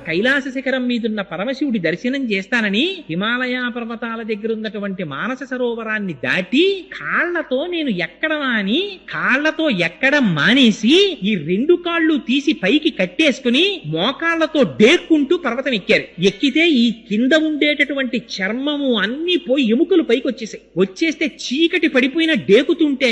కైలాస శిఖరం మీదున్న పరమశివుడి దర్శనం చేస్తానని హిమాలయ పర్వతాల దగ్గర ఉన్నటువంటి మానస సరోవరాన్ని దాటి కాళ్లతో నేను ఎక్కడమా అని కాళ్లతో ఎక్కడం మానేసి ఈ రెండు కాళ్ళు తీసి పైకి కట్టేసుకుని మోకాళ్లతో డేర్కుంటూ పర్వతం ఎక్కారు. ఎక్కితే ఈ కింద ఉండేటటువంటి చర్మము అన్ని పోయి ఎముకలు పైకి వచ్చేస్తే చీకటి పడిపోయిన డేకుతుంటే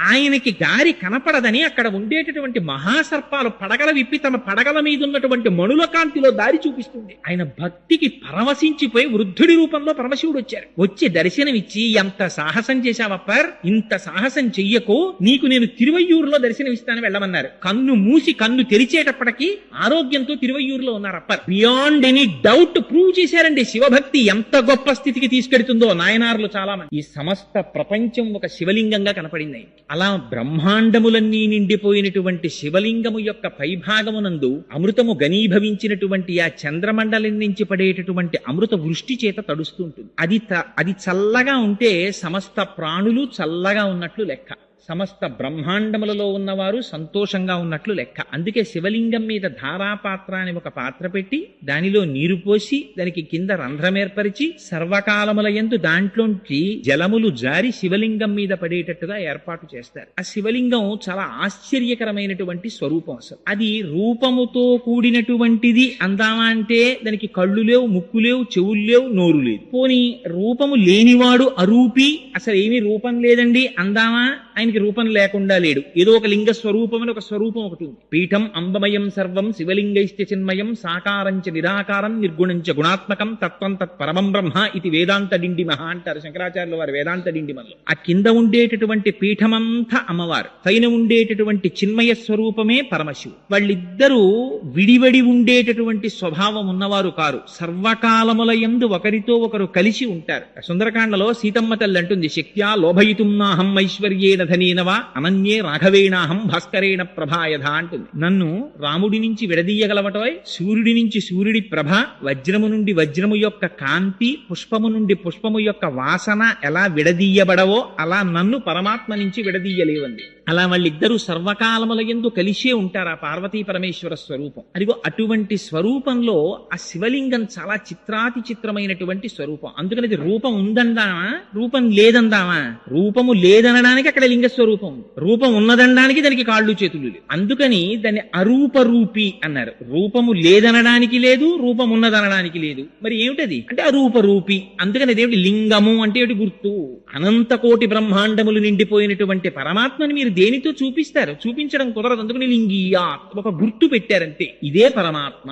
ఆయనకి దారి కనపడదని అక్కడ ఉండేటటువంటి మహాసర్పాలు పడగల విప్పి తమ పడగల మీద ఉన్నటువంటి మణుల కాంతిలో దారి చూపిస్తుంది. ఆయన భక్తికి పరవశించిపోయి వృద్ధుడి రూపంలో పరమశివుడు వచ్చారు. వచ్చి దర్శనమిచ్చి ఎంత సాహసం చేశావప్పర్, ఇంత సాహసం చెయ్యకు, నీకు నేను తిరువయ్యూరులో దర్శనమిస్తాను వెళ్ళమన్నారు. కన్ను మూసి కన్ను తెరిచేటప్పటికి ఆరోగ్యంతో తిరువయ్యూరులో ఉన్నారు upper. Beyond any doubt prove చేశారండి శివభక్తి ఎంత గొప్ప స్థితికి తీసుకెడుతుందో నాయనార్లు చాలా మంది. ఈ సమస్త ప్రపంచం ఒక శివలింగంగా కనపడింది. అలా బ్రహ్మాండములన్నీ నిండిపోయినటువంటి శివలింగము యొక్క పైభాగమునందు అమృతము ఘనీభవించినటువంటి ఆ చంద్రమండలం నుంచి పడేటటువంటి అమృత వృష్టి చేత తడుస్తూ ఉంటుంది. అది చల్లగా ఉంటే సమస్త ప్రాణులు చల్లగా ఉన్నట్లు లెక్క, సమస్త బ్రహ్మాండములలో ఉన్నవారు సంతోషంగా ఉన్నట్లు లెక్క. అందుకే శివలింగం మీద ధారాపాత్ర అని ఒక పాత్ర పెట్టి దానిలో నీరు పోసి దానికి కింద రంధ్రం ఏర్పరిచి సర్వకాలముల యందు దాంట్లోంచి జలములు జారి శివలింగం మీద పడేటట్టుగా ఏర్పాటు చేస్తారు. ఆ శివలింగం చాలా ఆశ్చర్యకరమైనటువంటి స్వరూపం. అసలు అది రూపముతో కూడినటువంటిది అందామా అంటే దానికి కళ్ళు లేవు, ముక్కు లేవు, చెవులు లేవు, నోరు లేదు. పోనీ రూపము లేనివాడు అరూపి, అసలు ఏమీ రూపం లేదండి అందామా, ఆయనకి రూపం లేకుండా లేడు. ఏదో ఒక లింగ స్వరూపం అని ఒక స్వరూపం ఒకటి ఉంది. పీఠం అంబమయం సర్వం శివలింగైశ్చ చిన్మయం సాకారంచ నిరాకారం నిర్గుణంచ గుణాత్మకం తత్వం తత్ పరమం బ్రహ్మ ఇది వేదాంత డిండిమహ అంటారు శంకరాచార్యుల వారు వేదాంత డిండిమల్లో. ఆ కింద ఉండేటటువంటి పీఠమంతా అమ్మవారు, పైన ఉండేటటువంటి చిన్మయ స్వరూపమే పరమశివుడు. వాళ్ళిద్దరూ విడివడి ఉండేటటువంటి స్వభావం ఉన్నవారు కారు, సర్వకాలముల యందు ఒకరితో ఒకరు కలిసి ఉంటారు. సుందరకాండలో సీతమ్మ తల్లి అంటుంది, శక్త్యా లోభయితుం నాహం ఐశ్వర్యేణ ధనేనవా అనన్యే రాఘవేణాహం భాస్కరేణ ప్రభాయధ అంటుంది. నన్ను రాముడి నుంచి విడదీయగలవటోయ్, సూర్యుడి నుంచి సూర్యుడి ప్రభ, వజ్రము నుండి వజ్రము యొక్క కాంతి, పుష్పము నుండి పుష్పము యొక్క వాసన ఎలా విడదీయబడవో అలా నన్ను పరమాత్మ నుంచి విడదీయలేవంది. అలా వాళ్ళిద్దరూ సర్వకాలముల యందు కలిసే ఉంటారు. ఆ పార్వతీ పరమేశ్వర స్వరూపం అదిగో అటువంటి స్వరూపంలో ఆ శివలింగం చాలా చిత్రాతి చిత్రమైనటువంటి స్వరూపం. అందుకని అది రూపం ఉందందామా, రూపం లేదందామా? రూపము లేదనడానికి అక్కడ లింగ స్వరూపం, రూపం ఉన్నదనడానికి దానికి కాళ్ళు చేతులు లేవు. అందుకని దాన్ని అరూపరూపి అన్నారు. రూపము లేదనడానికి లేదు, రూపం ఉన్నదనడానికి లేదు. మరి ఏమిటది అంటే అరూపరూపి. అందుకని అదేమిటి లింగము అంటే ఏమిటి గుర్తు? అనంత కోటి బ్రహ్మాండములు నిండిపోయినటువంటి పరమాత్మని మీరు దేనితో చూపిస్తారు? చూపించడం కుదరదు. అందుకని లింగియా ఒక గుర్తు పెట్టారంతే, ఇదే పరమాత్మ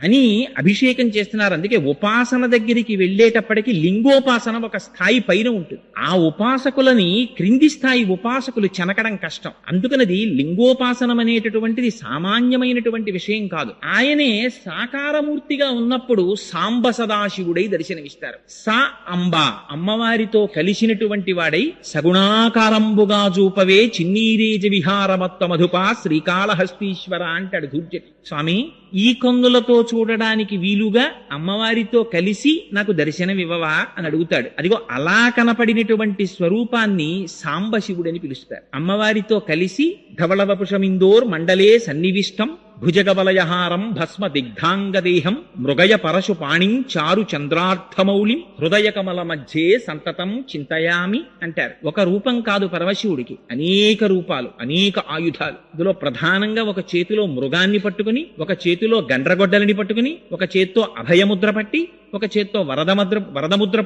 అని అభిషేకం చేస్తున్నారు. అందుకే ఉపాసన దగ్గరికి వెళ్ళేటప్పటికి లింగోపాసన ఒక స్థాయి పైన ఉంటుంది. ఆ ఉపాసకులని క్రింది స్థాయి ఉపాసకులు చెనకడం కష్టం. అందుకనది లింగోపాసనం అనేటటువంటిది సామాన్యమైనటువంటి విషయం కాదు. ఆయనే సాకారమూర్తిగా ఉన్నప్పుడు సాంబ సదాశివుడై దర్శనమిస్తారు. సా అంబ అమ్మవారితో కలిసినటువంటి వాడై సగుణాకారంబుగా చూపవే చిన్నీరేజ విహారమత్వ మధుపా శ్రీకాళహస్తీశ్వర అంటాడు ధూర్జటి స్వామి. ఈ కన్నులతో చూడడానికి వీలుగా అమ్మవారితో కలిసి నాకు దర్శనమివ్వవా అని అడుగుతాడు. అదిగో అలా కనపడినటువంటి స్వరూపాన్ని సాంబశివుడని పిలుస్తారు. అమ్మవారితో కలిసి ధవళవపుషమిందోర్ మండలే సన్నివిష్టం భుజగవలయహారం భస్మ దిగ్ధాంగదేహం మృగయ పరశు పాణిం చారు చంద్రార్థమౌళిం హృదయ కమల మధ్యే సంతతం చింతయామి అంటారు. ఒక రూపం కాదు పరమశివుడికి, అనేక రూపాలు, అనేక ఆయుధాలు. ఇందులో ప్రధానంగా ఒక చేతిలో మృగాన్ని పట్టుకుని, ఒక చేతిలో గండ్రగొడ్డలని పట్టుకుని, ఒక చేత్తో అభయముద్ర పట్టి, ఒక చేత్తో వరదముద్ర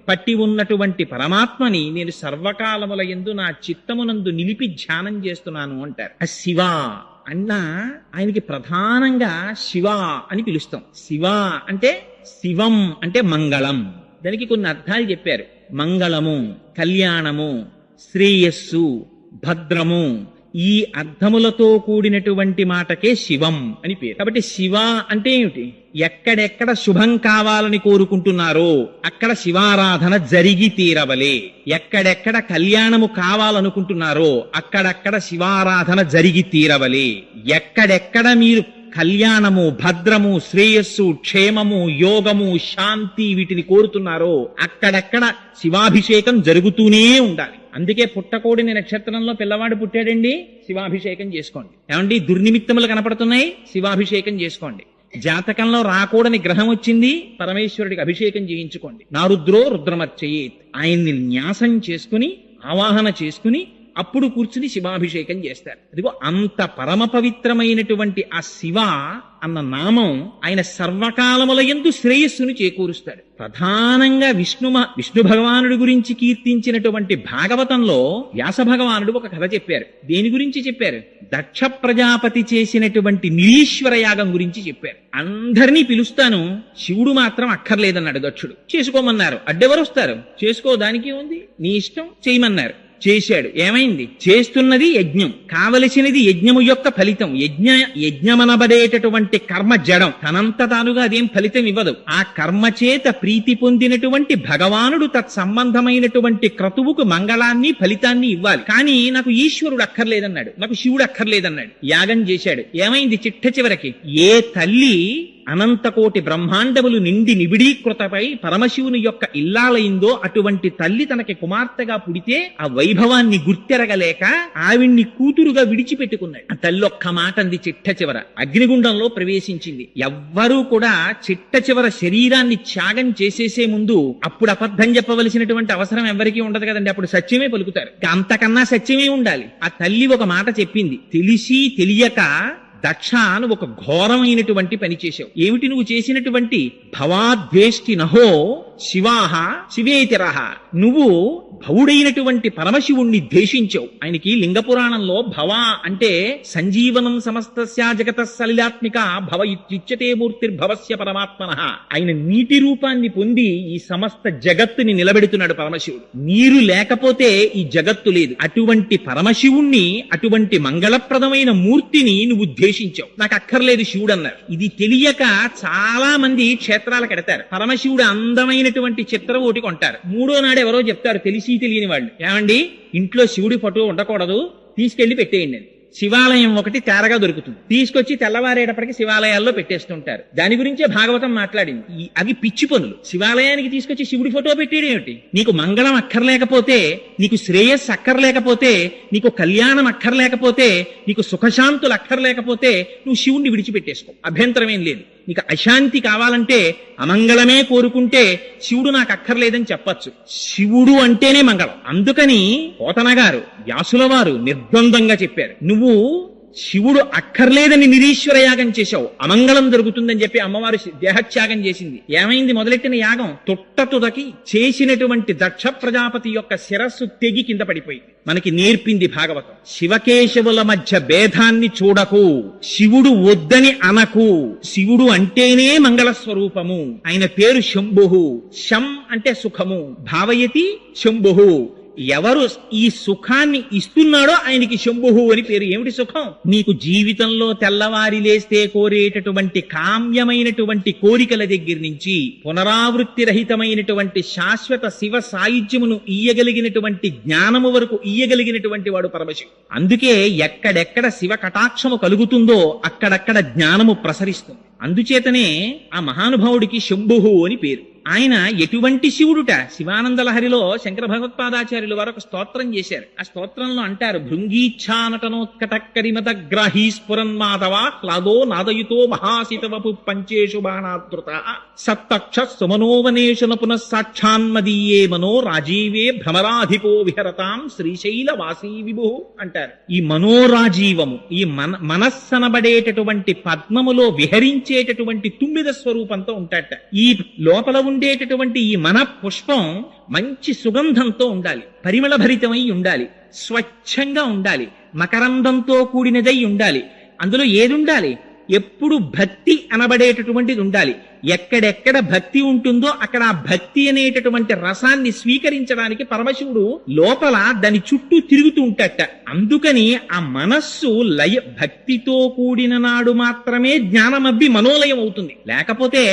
పట్టి ఉన్నటువంటి పరమాత్మని నేను సర్వకాలముల యందు నా చిత్తమునందు నిలిపి ధ్యానం చేస్తున్నాను అంటారు. ఆ శివ అన్న ఆయనకి ప్రధానంగా శివ అని పిలుస్తాం. శివ అంటే శివం అంటే మంగళం. దానికి కొన్ని అర్థాలు చెప్పారు. మంగళము, కళ్యాణము, శ్రేయస్సు, భద్రము, ఈ అర్థములతో కూడినటువంటి మాటకే శివం అని పేరు. కాబట్టి శివ అంటే ఏమిటి? ఎక్కడెక్కడ శుభం కావాలని కోరుకుంటున్నారో అక్కడ శివారాధన జరిగి తీరవలే. ఎక్కడెక్కడ కళ్యాణము కావాలనుకుంటున్నారో అక్కడక్కడ శివారాధన జరిగి తీరవలే. ఎక్కడెక్కడ మీరు కళ్యాణము, భద్రము, శ్రేయస్సు, క్షేమము, యోగము, శాంతి వీటిని కోరుతున్నారో అక్కడక్కడ శివాభిషేకం జరుగుతూనే ఉండాలి. అందుకే పుట్టకోడిని నక్షత్రంలో పిల్లవాడు పుట్టాడండి, శివాభిషేకం చేసుకోండి. ఏమండి దుర్నిమిత్తములు కనపడుతున్నాయి, శివాభిషేకం చేసుకోండి. జాతకంలో రాకూడని గ్రహం వచ్చింది, పరమేశ్వరుడికి అభిషేకం చేయించుకోండి. నా రుద్రో రుద్రమర్చయేత్. ఆయన్ని న్యాసం చేసుకుని ఆవాహన చేసుకుని అప్పుడు కూర్చుని శివాభిషేకం చేస్తారు. అదిగో అంత పరమ పవిత్రమైనటువంటి ఆ శివ అన్న నామం ఆయన సర్వకాలముల యందు శ్రేయస్సును చేకూరుస్తాడు. ప్రధానంగా విష్ణు భగవానుడి గురించి కీర్తించినటువంటి భాగవతంలో వ్యాస భగవానుడు ఒక కథ చెప్పారు. దేని గురించి చెప్పారు? దక్ష ప్రజాపతి చేసినటువంటి నిరీశ్వర యాగం గురించి చెప్పారు. అందరినీ పిలుస్తాను, శివుడు మాత్రం అక్కర్లేదన్నాడు దక్షుడు. చేసుకోమన్నారు. అడ్డెవరు వస్తారు? చేసుకో, దానికి ఉంది, నీ ఇష్టం, చేయమన్నారు. చేశాడు. ఏమైంది? చేస్తున్నది యజ్ఞం, కావలసినది యజ్ఞము యొక్క ఫలితం. యజ్ఞమనబడేటటువంటి కర్మ జడం, తనంత తానుగా అదేం ఫలితం ఇవ్వదు. ఆ కర్మ చేత ప్రీతి పొందినటువంటి భగవానుడు తత్సంబంధమైనటువంటి క్రతువుకు మంగళాన్ని ఫలితాన్ని ఇవ్వాలి. కానీ నాకు ఈశ్వరుడు అక్కర్లేదన్నాడు, నాకు శివుడు అక్కర్లేదన్నాడు. యాగం చేశాడు. ఏమైంది? చిట్ట చివరికి ఏ తల్లి అనంతకోటి బ్రహ్మాండములు నిండి నిబిడీకృతపై పరమశివుని యొక్క ఇల్లాలైందో అటువంటి తల్లి తనకి కుమార్తెగా పుడితే ఆ వైభవాన్ని గుర్తెరగలేక ఆవిడ్ని కూతురుగా విడిచిపెట్టుకున్నాడు. ఆ తల్లి ఒక్క మాట అంది చిట్ట చివర, అగ్నిగుండంలో ప్రవేశించింది. ఎవ్వరూ కూడా చిట్ట చివర శరీరాన్ని త్యాగం చేసేసే ముందు అప్పుడు అబద్ధం చెప్పవలసినటువంటి అవసరం ఎవరికీ ఉండదు కదండి. అప్పుడు సత్యమే పలుకుతారు. అంతకన్నా సత్యమే ఉండాలి. ఆ తల్లి ఒక మాట చెప్పింది, తెలిసి తెలియక దక్ష నువ్వు ఒక ఘోరమైనటువంటి పని చేశావు. ఏమిటి నువ్వు చేసినటువంటి? భవాద్వేష్టి నహో శివాహ శివేతిరహ. నువ్వు భవుడైనటువంటి పరమశివుణ్ణి ద్వేషించావు. ఆయనకి లింగపురాణంలో భవ అంటే సంజీవనం సమస్తస్య జగత సలిలాత్మిక భవ ఇత్యుచ్యతే మూర్తిర్భవస్య పరమాత్మనః. ఆయన నీటి రూపాన్ని పొంది ఈ సమస్త జగత్తుని నిలబెడుతున్నాడు పరమశివుడు. నీరు లేకపోతే ఈ జగత్తు లేదు. అటువంటి పరమశివుణ్ణి, అటువంటి మంగళప్రదమైన మూర్తిని నువ్వు ద్వేషించావు. నాకు అక్కర్లేదు శివుడు అన్నారు. ఇది తెలియక చాలా మంది క్షేత్రాలు కడతారు. పరమశివుడు అందమైనటువంటి చిత్రం ఒకటి కొంటారు. మూడో నాడు ఎవరో చెప్తారు, తెలిసి తెలియని వాళ్ళు, ఏమండి ఇంట్లో శివుడి ఫోటో ఉండకూడదు, తీసుకెళ్లి పెట్టేయండి అని. శివాలయం ఒకటి తేరగా దొరుకుతుంది, తీసుకొచ్చి తెల్లవారేటప్పటికి శివాలయాల్లో పెట్టేస్తుంటారు. దాని గురించే భాగవతం మాట్లాడింది. అవి పిచ్చి పనులు. శివాలయానికి తీసుకొచ్చి శివుడి ఫోటో పెట్టేయడం ఏమిటి? నీకు మంగళం అక్కర్లేకపోతే, నీకు శ్రేయస్సు అక్కర్లేకపోతే, నీకు కళ్యాణం అక్కర్లేకపోతే, నీకు సుఖశాంతులు అక్కర్లేకపోతే నువ్వు శివుణ్ణి విడిచిపెట్టేసుకో, అభ్యంతరం ఏం లేదు. నీకు అశాంతి కావాలంటే, అమంగళమే కోరుకుంటే శివుడు నాకు అక్కర్లేదని చెప్పచ్చు. శివుడు అంటేనే మంగళం. అందుకని పోతన గారు, వ్యాసుల వారు నిర్ద్వందంగా చెప్పారు, నువ్వు శివుడు అక్కర్లేదని నిరీశ్వర యాగం చేశావు, అమంగళం జరుగుతుందని చెప్పి అమ్మవారు దేహత్యాగం చేసింది. ఏమైంది? మొదలెట్టిన యాగం తుట్టతుదకి చేసినటువంటి దక్ష ప్రజాపతి యొక్క శిరస్సు తెగి కింద పడిపోయింది. మనకి నేర్పింది భాగవతం. శివకేశవుల మధ్య భేదాన్ని చూడకు, శివుడు వద్దని అనకు. శివుడు అంటేనే మంగళ స్వరూపము. ఆయన పేరు శంభుః. శం అంటే సుఖము, భావయతి శంభుః. ఎవరు ఈ సుఖాన్ని ఇస్తున్నాడో ఆయనకి శంభుః అని పేరు. ఏమిటి సుఖం? నీకు జీవితంలో తెల్లవారి లేస్తే కోరేటటువంటి కామ్యమైనటువంటి కోరికల దగ్గర నుంచి పునరావృత్తి రహితమైనటువంటి శాశ్వత శివ సాయుధ్యమును ఇయ్యగలిగినటువంటి జ్ఞానము వరకు ఇయ్యగలిగినటువంటి వాడు పరమశివుడు. అందుకే ఎక్కడెక్కడ శివ కటాక్షము కలుగుతుందో అక్కడక్కడ జ్ఞానము ప్రసరిస్తుంది. అందుచేతనే ఆ మహానుభావుడికి శంభుః అని పేరు. ఆయన ఎటువంటి శివుడుట? శివానంద లహరిలో శంకర భగవత్పాదాచార్యులు వారు ఒక స్తోత్రం చేశారు. ఆ స్తోత్రంలో అంటారు, భృంగీచ్ఛానటనోత్కటక్కరిమతగ్రాహీ స్ఫురన్మాధవ హ్లాదో నాదయుతో మహాసితవపు పంచేషు బాణాదృత సత్తక్ష సుమనోవనేషన పునః సాక్షాన్మదీయే మనో రాజీవే భ్రమరాధిపో విహరతాం శ్రీశైల వాసీ విభు అంటారు. ఈ మనోరాజీవము, ఈ మనస్సనబడేటటువంటి పద్మములో విహరించేటటువంటి తుమ్మిద స్వరూపంతో ఉంటాడట. ఈ లోపల ఉండేటటువంటి ఈ మన పుష్పం మంచి సుగంధంతో ఉండాలి, పరిమళ భరితమై ఉండాలి, స్వచ్ఛంగా ఉండాలి, మకరందంతో కూడినదై ఉండాలి. అందులో ఏది ఉండాలి? ఎప్పుడు భక్తి అనబడేటటువంటిది ఉండాలి. ఎక్కడెక్కడ భక్తి ఉంటుందో అక్కడ ఆ భక్తి అనేటటువంటి రసాన్ని స్వీకరించడానికి పరమశివుడు లోపల దాని చుట్టూ తిరుగుతూ ఉంటాడట. అందుకని ఆ మనస్సు భక్తితో కూడిన నాడు మాత్రమే జ్ఞానమబ్బి మనోలయం అవుతుంది. లేకపోతే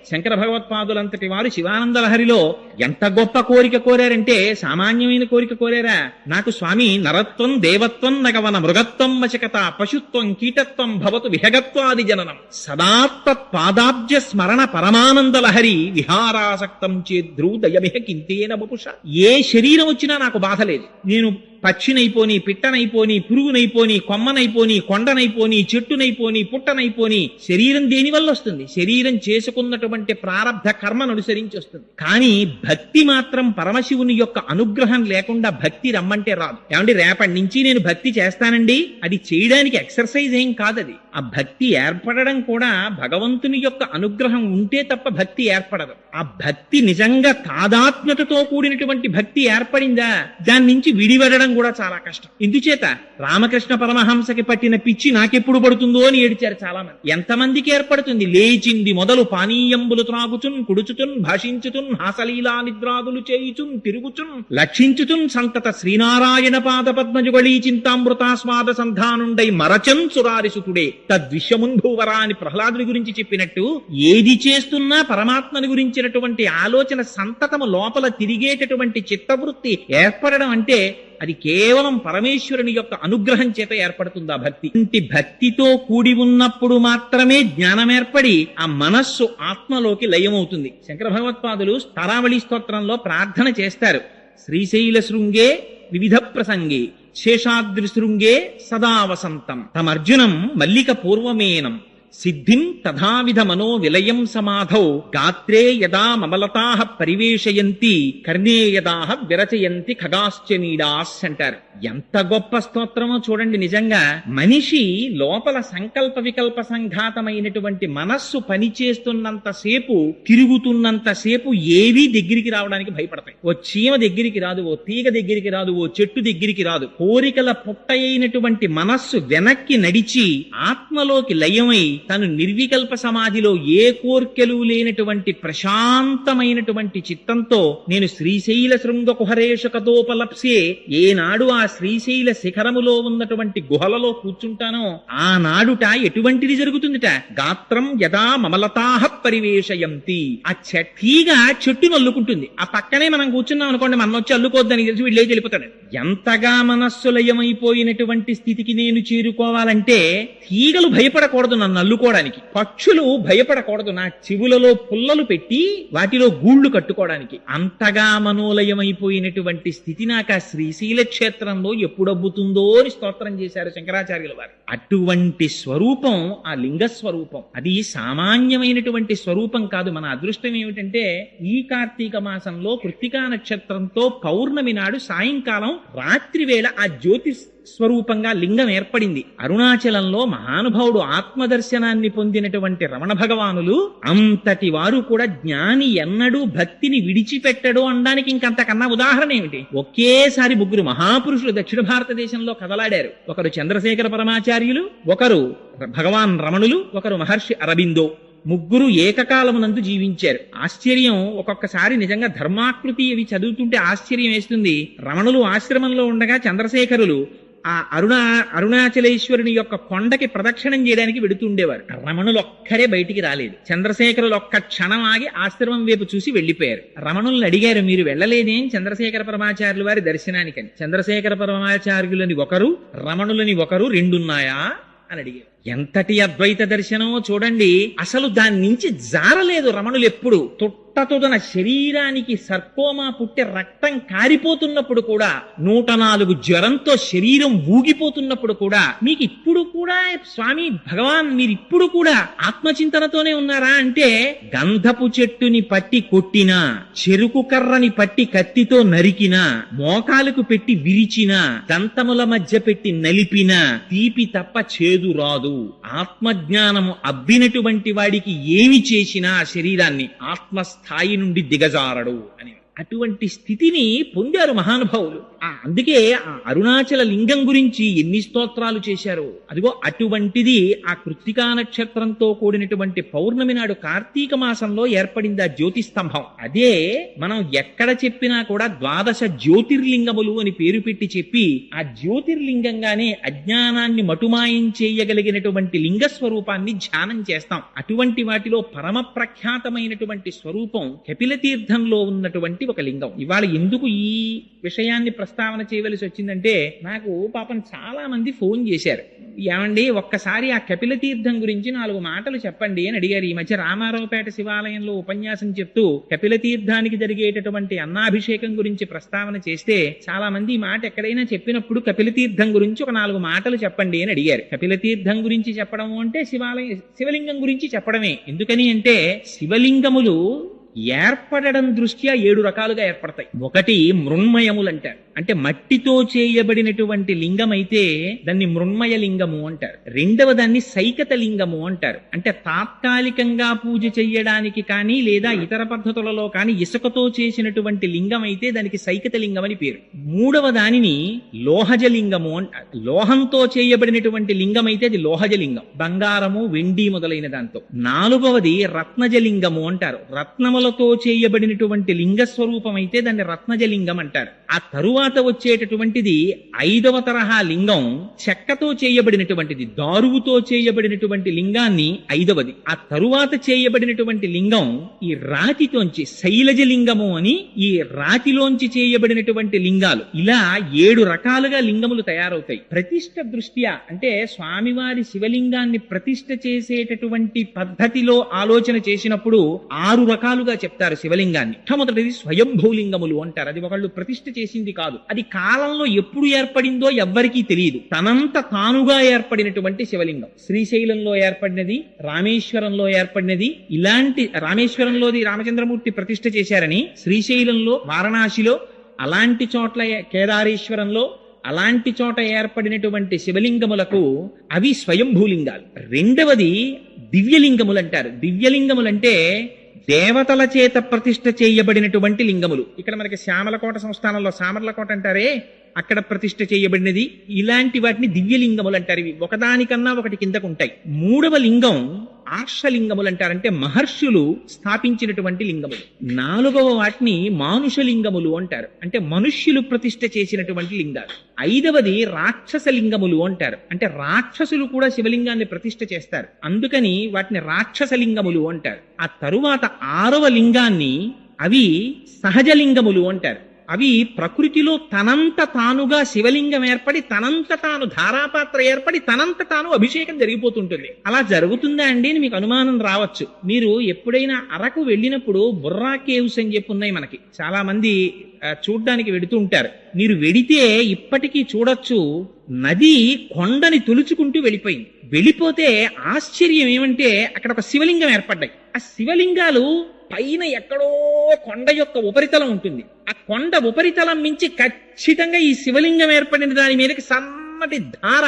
శంకర భగవత్పాదులంతటి వారు శివానంద లహరిలో ఎంత గొప్ప కోరిక కోరారంటే, సామాన్యమైన కోరిక కోరారా? నాకు స్వామి నరత్వం దేవత్వం నగవన మృగత్వం వశకత పశుత్వం కీటత్వం భవతు విహగత్వాది జననం సదాత్తత్ పాదాబ్జ స్మరణ పరమానంద లహరి విహారాసక్తం చేద్రు దయమిహ కింతేన వపుష. ఏ శరీరం వచ్చినా నాకు బాధ లేదు. నేను పక్షినైపోని, పిట్టనైపోని, పురుగునైపోని, కొమ్మనైపోని, కొండనైపోని, చెట్టునైపోని, పుట్టనైపోని. శరీరం దేని వల్ల వస్తుంది? శరీరం చేసుకున్నటువంటి ప్రారబ్ధ కర్మను అనుసరించి వస్తుంది. కానీ భక్తి మాత్రం పరమశివుని యొక్క అనుగ్రహం లేకుండా భక్తి రమ్మంటే రాదు. ఏమంటే రేపటి నుంచి నేను భక్తి చేస్తానండి, అది చేయడానికి ఎక్సర్సైజ్ ఏం కాదది. ఆ భక్తి ఏర్పడడం కూడా భగవంతుని యొక్క అనుగ్రహం ఉంటే తప్ప భక్తి ఏర్పడదు. ఆ భక్తి నిజంగా తాదాత్మ్యతతో కూడినటువంటి భక్తి ఏర్పడిందా, దాని నుంచి విడివడడం కూడా చాలా కష్టం. ఇందుచేత రామకృష్ణ పరమహంసకి పట్టిన పిచ్చి నాకెప్పుడు పడుతుందో అని ఏడిచారు చాలా మంది. ఎంతమందికి ఏర్పడుతుంది? లేచింది మొదలు పానీయంబులు త్రాగుచున్, కుడుచుచున్, భాషించుచున్, హాసలీలా నిద్రాదులు చేయుచున్, తిరుగుచున్, లక్షించుచున్ సంతత శ్రీనారాయణ పాద పద్మజుగళీ చింతామృతాస్వాద సంధానుండై మరచన్ సురారిసుతుడే తద్విశ్వమున్ భూవరా అని ప్రహ్లాదుడి గురించి చెప్పినట్టు, ఏది చేస్తున్నా పరమాత్మని గురించినటువంటి ఆలోచన సంతతము లోపల తిరిగేటటువంటి చిత్తవృత్తి ఏర్పడడం అంటే అది కేవలం పరమేశ్వరుని యొక్క అనుగ్రహం చేత ఏర్పడుతుంది ఆ భక్తి. ఇంటి భక్తితో కూడి ఉన్నప్పుడు మాత్రమే జ్ఞానం ఏర్పడి ఆ మనస్సు ఆత్మలోకి లయమవుతుంది. శంకర భగవత్పాదులు తారావళి స్తోత్రంలో ప్రార్థన చేస్తారు. శ్రీశైల శృంగే వివిధ ప్రసంగే శేషాద్రి శృంగే సదా వసంతం తమర్జునం మల్లిక పూర్వమేనం సిద్ధిం తథావిధ మనో విలయం సమాధౌ గాత్రే యదా మమలతాః పరివేశయంతి కర్ణే యదాః విరచయంతి ఖగాశ్చనీడాస్ అంటారు. ఎంత గొప్ప స్తోత్రమో చూడండి. నిజంగా మనిషి లోపల సంకల్ప వికల్ప సంఘాతమైనటువంటి మనస్సు పనిచేస్తున్నంతసేపు, తిరుగుతున్నంతసేపు ఏవీ దగ్గరికి రావడానికి భయపడతాయి. ఓ చీమ దగ్గరికి రాదు, ఓ తీగ దగ్గరికి రాదు, ఓ చెట్టు దగ్గరికి రాదు. కోరికల పుట్ట అయినటువంటి మనస్సు వెనక్కి నడిచి ఆత్మలోకి లయమై తను నిర్వికల్ప సమాధిలో ఏ కోర్కెలు లేనటువంటి ప్రశాంతమైనటువంటి చిత్తంతో నేను శ్రీశైల శృంగ కుహరేషకతోపలప్సే, ఏనాడు ఆ శ్రీశైల శిఖరములో ఉన్నటువంటి గుహలలో కూర్చుంటానో ఆనాడుట ఎటువంటిది జరుగుతుందిట. గాత్రం యదా మమలతాః పరివేశయంతి, ఆ తీగ చెట్టును అల్లుకుంటుంది. ఆ పక్కనే మనం కూర్చున్నాం అనుకోండి, మన వచ్చి అల్లుకోద్దని తెలిసి వీళ్ళు వెళ్ళిపోతాడు. ఎంతగా మనస్సు లయమైపోయినటువంటి స్థితికి నేను చేరుకోవాలంటే తీగలు భయపడకూడదు నన్ను అల్లుకోవడానికి, పక్షులు భయపడకూడదు నా చెవులలో పుల్లలు పెట్టి వాటిలో గూళ్లు కట్టుకోవడానికి. అంతగా మనోలయమైపోయినటువంటి స్థితి నాకు ఆ శ్రీశైల క్షేత్రంలో ఎప్పుడబ్బుతుందో అని స్తోత్రం చేశారు శంకరాచార్యుల వారు. అటువంటి స్వరూపం ఆ లింగ స్వరూపం. అది సామాన్యమైనటువంటి స్వరూపం కాదు. మన అదృష్టం ఏమిటంటే ఈ కార్తీక మాసంలో కృత్తికా నక్షత్రంతో పౌర్ణమి నాడు సాయంకాలం రాత్రి వేళ ఆ జ్యోతి స్వరూపంగా లింగం ఏర్పడింది. అరుణాచలంలో మహానుభావుడు ఆత్మదర్శనాన్ని పొందినటువంటి రమణ భగవానులు అంతటి వారు కూడా జ్ఞాని ఎన్నడూ భక్తిని విడిచిపెట్టడు అనడానికి ఇంకంతకన్నా ఉదాహరణ ఏమిటి? ఒకేసారి ముగ్గురు మహాపురుషులు దక్షిణ భారతదేశంలో కదలాడారు. ఒకరు చంద్రశేఖర పరమాచార్యులు, ఒకరు భగవాన్ రమణులు, ఒకరు మహర్షి అరబిందో. ముగ్గురు ఏకకాలమునందు జీవించారు. ఆశ్చర్యం, ఒక్కొక్కసారి నిజంగా ధర్మాకృతి అవి చదువుతుంటే ఆశ్చర్యం వేస్తుంది. రమణులు ఆశ్రమంలో ఉండగా చంద్రశేఖరులు ఆ అరుణాచలేశ్వరుని యొక్క కొండకి ప్రదక్షిణం చేయడానికి వెడుతుండేవారు. రమణులు ఒక్కరే బయటికి రాలేదు. చంద్రశేఖరులు ఒక్క క్షణం ఆగి ఆశ్రమం వైపు చూసి వెళ్లిపోయారు. రమణుల్ని అడిగారు, మీరు వెళ్ళలేదేం చంద్రశేఖర పరమాచార్యుల వారి దర్శనానికని. చంద్రశేఖర పరమాచార్యులని ఒకరు, రమణులని ఒకరు, రెండున్నాయా అని అడిగారు. ఎంతటి అద్వైత దర్శనమో చూడండి. అసలు దాని నుంచి జారలేదు రమణులు ఎప్పుడు. తొట్టతొదన శరీరానికి సర్కోమా పుట్టి రక్తం కారిపోతున్నప్పుడు కూడా, 104 జ్వరంతో శరీరం ఊగిపోతున్నప్పుడు కూడా, మీకు ఇప్పుడు కూడా స్వామి భగవాన్ మీరు ఇప్పుడు కూడా ఆత్మచింతనతోనే ఉన్నారా అంటే, గంధపు చెట్టుని పట్టి కొట్టినా, చెరుకు కర్రని పట్టి కత్తితో నరికినా, మోకాలకు పెట్టి విరిచినా, దంతముల మధ్య పెట్టి నలిపినా తీపి తప్ప చేదు రాదు. ఆత్మజ్ఞానము అబ్బినటువంటి వాడికి ఏమి చేసినా శరీరాన్ని ఆత్మస్థాయి నుండి దిగజారడు అని అటువంటి స్థితిని పొందారు మహానుభావులు. అందుకే ఆ అరుణాచల లింగం గురించి ఎన్ని స్తోత్రాలు చేశారు. అదిగో అటువంటిది ఆ కృత్తికా నక్షత్రంతో కూడినటువంటి పౌర్ణమి నాడు కార్తీక మాసంలో ఏర్పడింది ఆ జ్యోతిస్తంభం. అదే మనం ఎక్కడ చెప్పినా కూడా 12 జ్యోతిర్లింగములు అని పేరు పెట్టి చెప్పి ఆ జ్యోతిర్లింగంగానే అజ్ఞానాన్ని మటుమాయం చేయగలిగినటువంటి లింగ స్వరూపాన్ని ధ్యానం చేస్తాం. అటువంటి వాటిలో పరమ ప్రఖ్యాతమైనటువంటి స్వరూపం కపిల తీర్థంలో ఉన్నటువంటి ఒక లింగం. ఇవాళ ఎందుకు ఈ విషయాన్ని ప్రస్తావన చేయవలసి వచ్చిందంటే, నాకు పాపం చాలా మంది ఫోన్ చేశారు. ఏమండి ఒక్కసారి ఆ కపిల తీర్థం గురించి 4 మాటలు చెప్పండి అని అడిగారు. ఈ మధ్య రామారావుపేట శివాలయంలో ఉపన్యాసం చెప్తూ కపిల తీర్థానికి జరిగేటటువంటి అన్నాభిషేకం గురించి ప్రస్తావన చేస్తే చాలా మంది ఈ మాట ఎక్కడైనా చెప్పినప్పుడు కపిల తీర్థం గురించి ఒక 4 మాటలు చెప్పండి అని అడిగారు. కపిల తీర్థం గురించి చెప్పడం అంటే శివలింగం గురించి చెప్పడమే. ఎందుకని అంటే శివలింగములు ఏర్పడడం దృష్ట్యా 7 రకాలుగా ఏర్పడతాయి. ఒకటి మృణ్మయములు అంటారు, అంటే మట్టితో చేయబడినటువంటి లింగం అయితే దాన్ని మృణ్మయ లింగము అంటారు. రెండవ దాన్ని సైకత లింగము అంటారు, అంటే తాత్కాలికంగా పూజ చెయ్యడానికి కానీ లేదా ఇతర పద్ధతులలో కానీ ఇసుకతో చేసినటువంటి లింగం అయితే దానికి సైకత లింగం అని పేరు. మూడవ దానిని లోహజ లింగము అంటారు. లోహంతో చేయబడినటువంటి లింగం అయితే అది లోహజ లింగం, బంగారము వెండి మొదలైన దాంతో. నాలుగవది రత్నజ లింగము అంటారు. రత్నములతో చేయబడినటువంటి లింగ స్వరూపం అయితే దాన్ని రత్నజ లింగం అంటారు. ఆ తరువాత వచ్చేటటువంటిది 5వ తరహా లింగం చెక్కతో చేయబడినటువంటిది, దారువుతో చేయబడినటువంటి లింగాన్ని 5వది. ఆ తరువాత చేయబడినటువంటి లింగం ఈ రాతితోంచి శైలజ లింగము అని, ఈ రాతిలోంచి చేయబడినటువంటి లింగాలు. ఇలా 7 రకాలుగా లింగములు తయారవుతాయి. ప్రతిష్ఠ దృష్ట్యా అంటే స్వామివారి శివలింగాన్ని ప్రతిష్ఠ చేసేటటువంటి పద్ధతిలో ఆలోచన చేసినప్పుడు 6 రకాలుగా చెప్తారు శివలింగాన్ని. మొట్టమొదటిది స్వయంభూలింగములు అంటారు. అది ఒకళ్ళు ప్రతిష్ఠ చేసింది కాదు, అది కాలంలో ఎప్పుడు ఏర్పడిందో ఎవ్వరికీ తెలియదు. తనంత తానుగా ఏర్పడినటువంటి శివలింగం. శ్రీశైలంలో ఏర్పడినది, రామేశ్వరంలో ఏర్పడినది. ఇలాంటి రామేశ్వరంలోది రామచంద్రమూర్తి ప్రతిష్ఠ చేశారని, శ్రీశైలంలో వారణాసిలో అలాంటి చోట్ల కేదారేశ్వరంలో అలాంటి చోట ఏర్పడినటువంటి శివలింగములకు అవి స్వయంభూలింగాలు. రెండవది దివ్యలింగములు అంటారు. దివ్యలింగములంటే దేవతల చేత ప్రతిష్ఠ చేయబడినటువంటి లింగములు. ఇక్కడ మనకి శ్యామలకోట సంస్థానంలో సామర్లకోట అంటారే, అక్కడ ప్రతిష్ఠ చేయబడినది. ఇలాంటి వాటిని దివ్యలింగములు అంటారు. ఇవి ఒకదానికన్నా ఒకటి కిందకు ఉంటాయి. మూడవ లింగం ఆర్షలింగములు అంటారు, అంటే మహర్షులు స్థాపించినటువంటి లింగములు. నాలుగవ వాటిని మానుషలింగములు అంటారు, అంటే మనుష్యులు ప్రతిష్ఠ చేసినటువంటి లింగాలు. 5వది రాక్షస లింగములు అంటారు, అంటే రాక్షసులు కూడా శివలింగాన్ని ప్రతిష్ఠ చేస్తారు, అందుకని వాటిని రాక్షస లింగములు అంటారు. ఆ తరువాత 6వ లింగాన్ని అవి సహజలింగములు అంటారు. అవి ప్రకృతిలో తనంత తానుగా శివలింగం ఏర్పడి తనంత తాను ధారాపాత్ర ఏర్పడి తనంత తాను అభిషేకం జరిగిపోతుంటుంది. అలా జరుగుతుందా అండి అని మీకు అనుమానం రావచ్చు. మీరు ఎప్పుడైనా అరకు వెళ్ళినప్పుడు బుర్రా కేవ్స్ అని చెప్పి ఉన్నాయి మనకి, చాలా మంది చూడ్డానికి వెడుతూ ఉంటారు. మీరు వెడితే ఇప్పటికీ చూడొచ్చు, నది కొండని తొలుచుకుంటూ వెళ్ళిపోయింది. వెళ్ళిపోతే ఆశ్చర్యం ఏమంటే అక్కడ ఒక శివలింగం ఏర్పడ్డాయి. ఆ శివలింగాలు పైన ఎక్కడో కొండ యొక్క ఉపరితలం ఉంటుంది. ఆ కొండ ఉపరితలం మించి ఖచ్చితంగా ఈ శివలింగం ఏర్పడిన దాని మీదకి సన్నటి ధార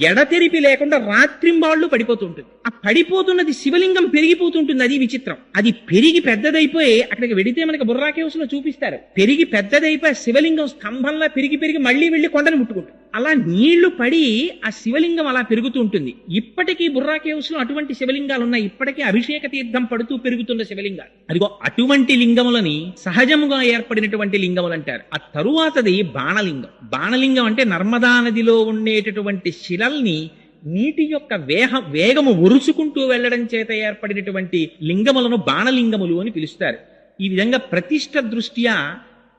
ఎడతెరిపి లేకుండా రాత్రింబాళ్ళు పడిపోతుంటుంది. ఆ పడిపోతున్నది శివలింగం పెరిగిపోతుంటుంది. అది విచిత్రం. అది పెరిగి పెద్దదైపోయి అక్కడికి వెడితే మనకి బుర్రా కేవ్స్ లో చూపిస్తారు, పెరిగి పెద్దదైపోయి శివలింగం స్తంభంలా పెరిగి పెరిగి మళ్ళీ వెళ్లి కొండని ముట్టుకుంటుంది. అలా నీళ్లు పడి ఆ శివలింగం అలా పెరుగుతూ ఉంటుంది. ఇప్పటికీ బుర్రా కేవ్స్ లో అటువంటి శివలింగాలు ఉన్నాయి. ఇప్పటికీ అభిషేక తీర్థం పడుతూ పెరుగుతున్న శివలింగాలు. అదిగో అటువంటి లింగములని సహజముగా ఏర్పడినటువంటి లింగములు అంటారు. ఆ తరువాతది బాణలింగం. బాణలింగం అంటే నర్మదా నదిలో ఉండేటటువంటి శిలల్ని నీటి యొక్క వేగము ఒరుచుకుంటూ వెళ్లడం చేత ఏర్పడినటువంటి లింగములను బాణలింగములు అని పిలుస్తారు. ఈ విధంగా ప్రతిష్ఠ దృష్ట్యా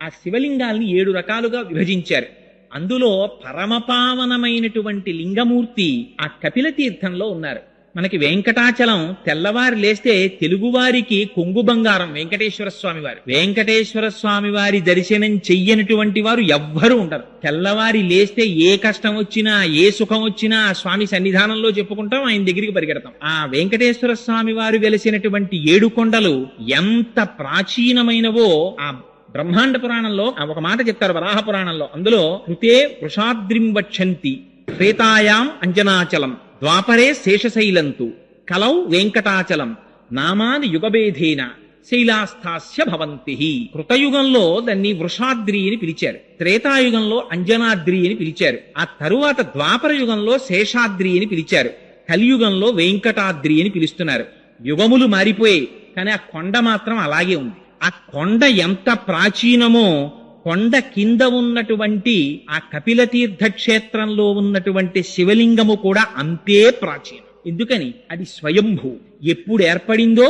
ఆ శివలింగాల్ని 7 రకాలుగా విభజించారు. అందులో పరమపావనమైనటువంటి లింగమూర్తి ఆ కపిల తీర్థంలో ఉన్నారు. మనకి వెంకటాచలం తెల్లవారి లేస్తే తెలుగువారికి కొంగు బంగారం వెంకటేశ్వర స్వామి వారు. వెంకటేశ్వర స్వామి వారి దర్శనం చెయ్యనటువంటి వారు ఎవ్వరూ ఉండరు. తెల్లవారి లేస్తే ఏ కష్టం వచ్చినా ఏ సుఖం వచ్చినా ఆ స్వామి సన్నిధానంలో చెప్పుకుంటాం, ఆయన దగ్గరికి పరిగెడతాం. ఆ వెంకటేశ్వర స్వామి వారు వెలిసినటువంటి 7 కొండలు ఎంత ప్రాచీనమైనవో ఆ బ్రహ్మాండ పురాణంలో ఒక మాట చెప్తారు, వరాహ పురాణంలో. అందులో కృతే వృషాద్రిం వక్షంతి త్రేతాయాం అంజనాచలం ద్వాపరే శేషశైలంతు కలౌ వెంకటాచలం నామాని యుగభేదేన శైలాస్థాస్య భవంతి. కృతయుగంలో దాన్ని వృషాద్రి అని పిలిచారు, త్రేతాయుగంలో అంజనాద్రి అని పిలిచారు, ఆ తరువాత ద్వాపర యుగంలో శేషాద్రి అని పిలిచారు, కలియుగంలో వెంకటాద్రి అని పిలుస్తున్నారు. యుగములు మారిపోయాయి, కానీ ఆ కొండ మాత్రం అలాగే ఉంది. ఆ కొండ ఎంత ప్రాచీనమో కొండ కింద ఉన్నటువంటి ఆ కపిల తీర్థ క్షేత్రంలో ఉన్నటువంటి శివలింగము కూడా అంతే ప్రాచీనం. ఎందుకని? అది స్వయంభూ. ఎప్పుడు ఏర్పడిందో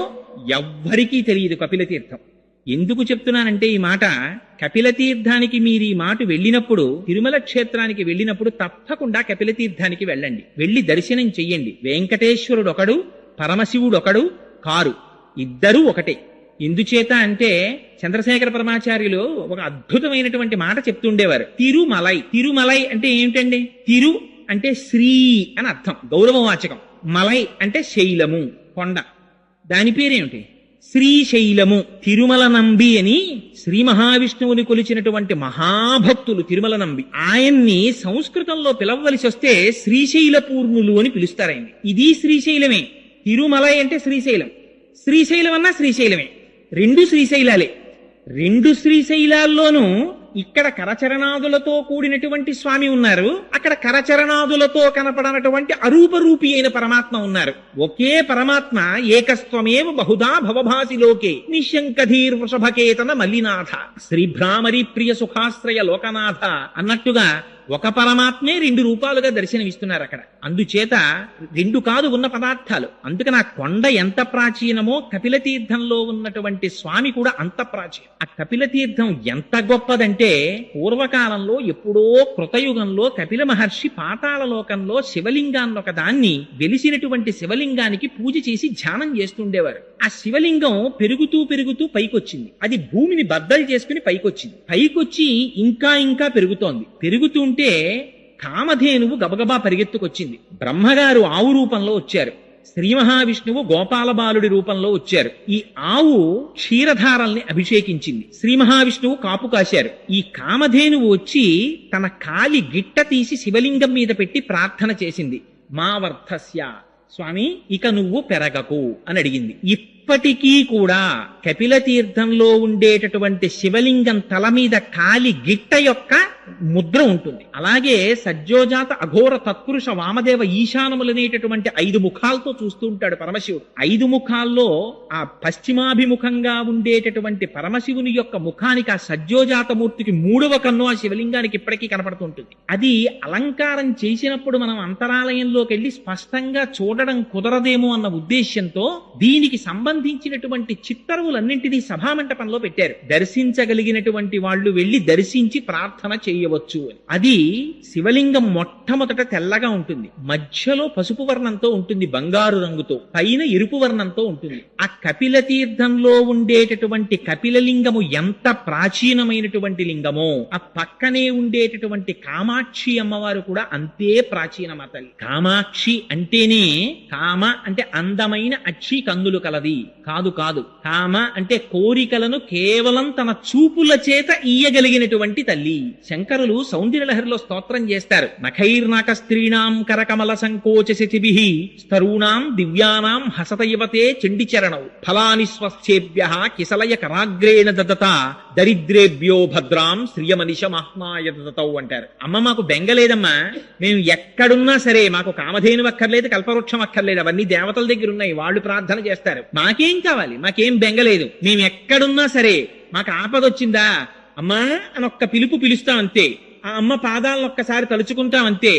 ఎవ్వరికీ తెలియదు కపిల తీర్థం. ఎందుకు చెప్తున్నానంటే ఈ మాట, కపిల తీర్థానికి మీరు ఈ మాట వెళ్ళినప్పుడు, తిరుమల క్షేత్రానికి వెళ్ళినప్పుడు తప్పకుండా కపిల తీర్థానికి వెళ్ళండి. వెళ్ళి దర్శనం చెయ్యండి. వెంకటేశ్వరుడు ఒకడు, పరమశివుడు ఒకడు కారు, ఇద్దరూ ఒకటే. ఎందుచేత అంటే చంద్రశేఖర పరమాచార్యులు ఒక అద్భుతమైనటువంటి మాట చెప్తుండేవారు. తిరుమలై. తిరుమలై అంటే ఏమిటండి? తిరు అంటే శ్రీ అని అర్థం, గౌరవవాచకం. మలై అంటే శైలము, కొండ. దాని పేరేమిటి? శ్రీశైలము. తిరుమల నంబి అని శ్రీ మహావిష్ణువుని కొలిచినటువంటి మహాభక్తులు తిరుమల నంబి. ఆయన్ని సంస్కృతంలో పిలవవలసి వస్తే శ్రీశైల పూర్ణులు అని పిలుస్తారు ఆయన్ని. ఇది శ్రీశైలమే. తిరుమలై అంటే శ్రీశైలం, శ్రీశైలం అన్నా శ్రీశైలమే. రెండు శ్రీశైలాలే. రెండు శ్రీశైలాల్లోనూ ఇక్కడ కరచరణాదులతో కూడినటువంటి స్వామి ఉన్నారు, అక్కడ కరచరణాదులతో కనపడనటువంటి అరూపరూపి అయిన పరమాత్మ ఉన్నారు. ఒకే పరమాత్మ ఏకస్త్వమేవ బహుధా భవభాసి లోకే నిశంకధీర్ వృషభకేతన మల్లినాథ శ్రీభ్రామరి ప్రియ సుఖాశ్రయ లోకనాథ అన్నట్టుగా ఒక పరమాత్మే రెండు రూపాలుగా దర్శనమిస్తున్నారు అక్కడ. అందుచేత రెండు కాదు ఉన్న పదార్థాలు. అందుకని ఆ కొండ ఎంత ప్రాచీనమో కపిల తీర్థంలో ఉన్నటువంటి స్వామి కూడా అంత ప్రాచీనం. ఆ కపిల తీర్థం ఎంత గొప్పదంటే, పూర్వకాలంలో ఎప్పుడో కృతయుగంలో కపిల మహర్షి పాతాళ లోకంలో శివలింగాన్ని ఒక దాన్ని, వెలిసినటువంటి శివలింగానికి పూజ చేసి ధ్యానం చేస్తుండేవారు. ఆ శివలింగం పెరుగుతూ పెరుగుతూ పైకొచ్చింది. అది భూమిని బద్దలు చేసుకుని పైకొచ్చింది. పైకొచ్చి ఇంకా ఇంకా పెరుగుతోంది. పెరుగుతుంటే కామధేనువు గబగబా పరిగెత్తుకొచ్చింది. బ్రహ్మగారు ఆవు రూపంలో వచ్చారు, శ్రీ మహావిష్ణువు గోపాల బాలుడి రూపంలో వచ్చారు. ఈ ఆవు క్షీరధారల్ని అభిషేకించింది, శ్రీ మహావిష్ణువు కాపు కాశారు. ఈ కామధేనువు వచ్చి తన కాలి గిట్ట తీసి శివలింగం మీద పెట్టి ప్రార్థన చేసింది. మా వర్ధస్య, స్వామి ఇక నువ్వు పెరగకు అని అడిగింది. ఇప్పటికీ కూడా కపిల తీర్థంలో ఉండేటటువంటి శివలింగం తల మీద కాలి గిట్ట యొక్క ముద్ర ఉంటుంది. అలాగే సజ్జోజాత అఘోర తత్పురుష వామదేవ ఈశానములనేటటువంటి 5 ముఖాలతో చూస్తూ ఉంటాడు పరమశివుడు. 5 ముఖాల్లో ఆ పశ్చిమాభిముఖంగా ఉండేటటువంటి పరమశివుని యొక్క ముఖానికి, ఆ సజ్జోజాతమూర్తికి 3వ కన్ను ఆ శివలింగానికి ఇప్పటికీ కనపడుతుంటుంది. అది అలంకారం చేసినప్పుడు మనం అంతరాలయంలోకి వెళ్ళి స్పష్టంగా చూడడం కుదరదేమో అన్న ఉద్దేశ్యంతో దీనికి సంబంధించినటువంటి చిత్తరువులన్నింటినీ సభామంటపంలో పెట్టారు. దర్శించగలిగినటువంటి వాళ్ళు వెళ్లి దర్శించి ప్రార్థన చేయవచ్చు అని. అది శివలింగం మొట్టమొదట తెల్లగా ఉంటుంది, మధ్యలో పసుపు వర్ణంతో ఉంటుంది, బంగారు రంగుతో, పైన ఎరుపు వర్ణంతో ఉంటుంది. ఆ కపిల తీర్థంలో ఉండేటటువంటి కపిలలింగము ఎంత ప్రాచీనమైనటువంటి లింగమో, ఆ పక్కనే ఉండేటటువంటి కామాక్షి అమ్మవారు కూడా అంతే ప్రాచీనమ తల్లి. కామాక్షి అంటేనే, కామ అంటే అందమైన అక్షి కందులు కలది కాదు కాదు. కామ అంటే కోరికలను కేవలం తన చూపుల చేత ఇయ్యగలిగినటువంటి తల్లి. శంకరులు సౌందర్యలహరిలో స్తోత్రం చేస్తారు. నఖైర్నాక స్త్రీణాం కరకమల సంకోచ శితిభిః స్తరూణాం దివ్యానాం హసతయవతే చండిచరణౌ ఫలాని స్వస్థేభ్యః కిసలయ కరాగ్రేణ దదత దరిద్రేభ్యో భద్రాం శ్రియమనిష మహాత్మాయ దదతౌ అంటారు. అమ్మ మాకు బెంగలేదమ్మా, మేము ఎక్కడున్నా సరే మాకు కామధేను అక్కర్లేదు, కల్పవృక్షం అక్కర్లేదు, అవన్నీ దేవతల దగ్గర ఉన్నాయి, వాళ్ళు ప్రార్థన చేస్తారు. మాకేం కావాలి, మాకేం బెంగలేదు, మేము ఎక్కడున్నా సరే మాకు ఆపదొచ్చిందా అమ్మా అని ఒక్క పిలుపు పిలుస్తాం అంతే. ఆ అమ్మ పాదాలను ఒక్కసారి తలుచుకుంటాం అంతే.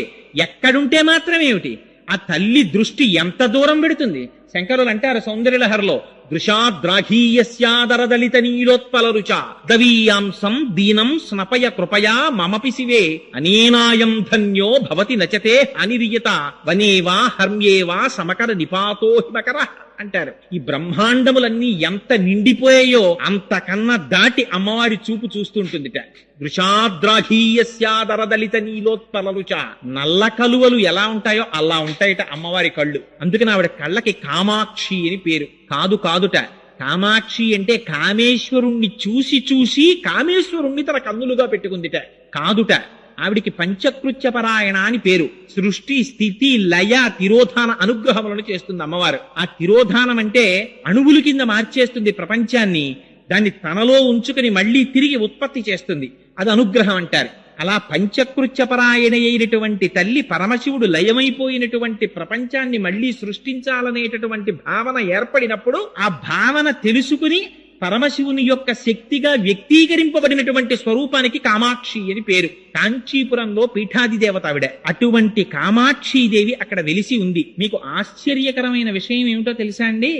ఎక్కడుంటే మాత్రమేమిటి, ఆ తల్లి దృష్టి ఎంత దూరం పెడుతుంది. శంకరులు అంటారు సౌందర్యలహరిలో, దృశాద్రాఘీయస్యాదరదలిత నీలోత్పల రుచ దవీయాంసం దీనం స్నపయ కృపయా మమపి శివే అనేనాయం ధన్యో భవతి నచతే అనిరియత వనేవా హర్మ్యేవా సమకర నిపాతో హిమకర అంటారు. ఈ బ్రహ్మాండములన్నీ ఎంత నిండిపోయాయో అంతకన్నా దాటి అమ్మవారి చూపు చూస్తుంటుందిట. దృశాద్రాఘీయస్యాదరదలిత నీలోత్పల రుచ, నల్ల కలువలు ఎలా ఉంటాయో అలా ఉంటాయట అమ్మవారి కళ్ళు. అందుకని ఆవిడ కళ్ళకి కామాక్షి అని పేరు. కాదు కాదుట, కామాక్షి అంటే కామేశ్వరుణ్ణి చూసి చూసి కామేశ్వరుణ్ణి తన కన్నులుగా పెట్టుకుందిట. కాదుట, ఆవిడికి పంచకృత్యపరాయణ అని పేరు. సృష్టి స్థితి లయ తిరోధాన అనుగ్రహములను చేస్తుంది అమ్మవారు. ఆ తిరోధానం అంటే అణువుల కింద మార్చేస్తుంది ప్రపంచాన్ని, దాన్ని తనలో ఉంచుకుని మళ్లీ తిరిగి ఉత్పత్తి చేస్తుంది, అది అనుగ్రహం అంటారు. అలా పంచకృత్యపరాయణ అయినటువంటి తల్లి పరమశివుడు లయమైపోయినటువంటి ప్రపంచాన్ని మళ్లీ సృష్టించాలనేటటువంటి భావన ఏర్పడినప్పుడు ఆ భావన తెలుసుకుని పరమశివుని యొక్క శక్తిగా వ్యక్తీకరింపబడినటువంటి స్వరూపానికి కామాక్షి అని పేరు. కాంచీపురంలో పీఠాది దేవత ఆవిడ. అటువంటి కామాక్షీదేవి అక్కడ వెలిసి ఉంది. మీకు ఆశ్చర్యకరమైన విషయం ఏమిటో తెలుసా అండి?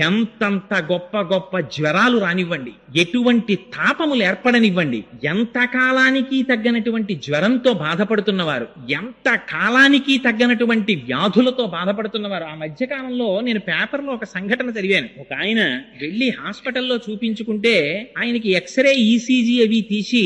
ఎంతంత గొప్ప గొప్ప జ్వరాలు రానివ్వండి, ఎటువంటి తాపములు ఏర్పడనివ్వండి, ఎంత కాలానికి తగ్గనటువంటి జ్వరంతో బాధపడుతున్నవారు, ఎంత కాలానికి తగ్గనటువంటి వ్యాధులతో బాధపడుతున్నవారు. ఆ మధ్యకాలంలో నేను పేపర్లో ఒక సంఘటన చదివాను. ఒక ఆయన వెళ్లి హాస్పిటల్లో చూపించుకుంటే ఆయనకి ఎక్స్రే, ఈసీజీ అవి తీసి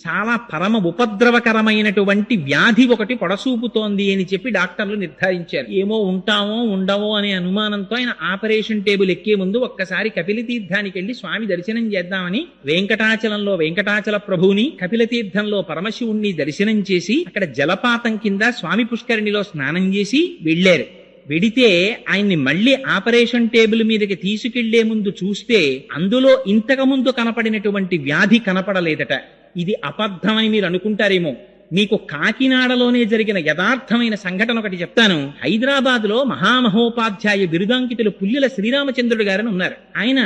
చాలా పరమ ఉపద్రవకరమైనటువంటి వ్యాధి ఒకటి పొడసూపుతోంది అని చెప్పి డాక్టర్లు నిర్ధారించారు. ఏమో ఉంటామో ఉండవో అనే అనుమానంతో ఆయన ఆపరేషన్ టేబుల్ ఎక్కే ముందు ఒక్కసారి కపిల తీర్థానికి వెళ్లి స్వామి దర్శనం చేద్దామని వెంకటాచలంలో వెంకటాచల ప్రభువుని, కపిల తీర్థంలో పరమశివుణ్ణి దర్శనం చేసి అక్కడ జలపాతం కింద స్వామి పుష్కరిణిలో స్నానం చేసి వెళ్లారు. వెడితే ఆయన్ని మళ్లీ ఆపరేషన్ టేబుల్ మీదకి తీసుకెళ్లే ముందు చూస్తే అందులో ఇంతకు ముందు కనపడినటువంటి వ్యాధి కనపడలేదట. ఇది అబద్ధమని మీరు అనుకుంటారేమో. మీకు కాకినాడలోనే జరిగిన యథార్థమైన సంఘటన ఒకటి చెప్తాను. హైదరాబాద్ లో మహామహోపాధ్యాయ బిరుదాంకితులు పుల్లెల శ్రీరామచంద్రుడు గారని ఉన్నారు. ఆయన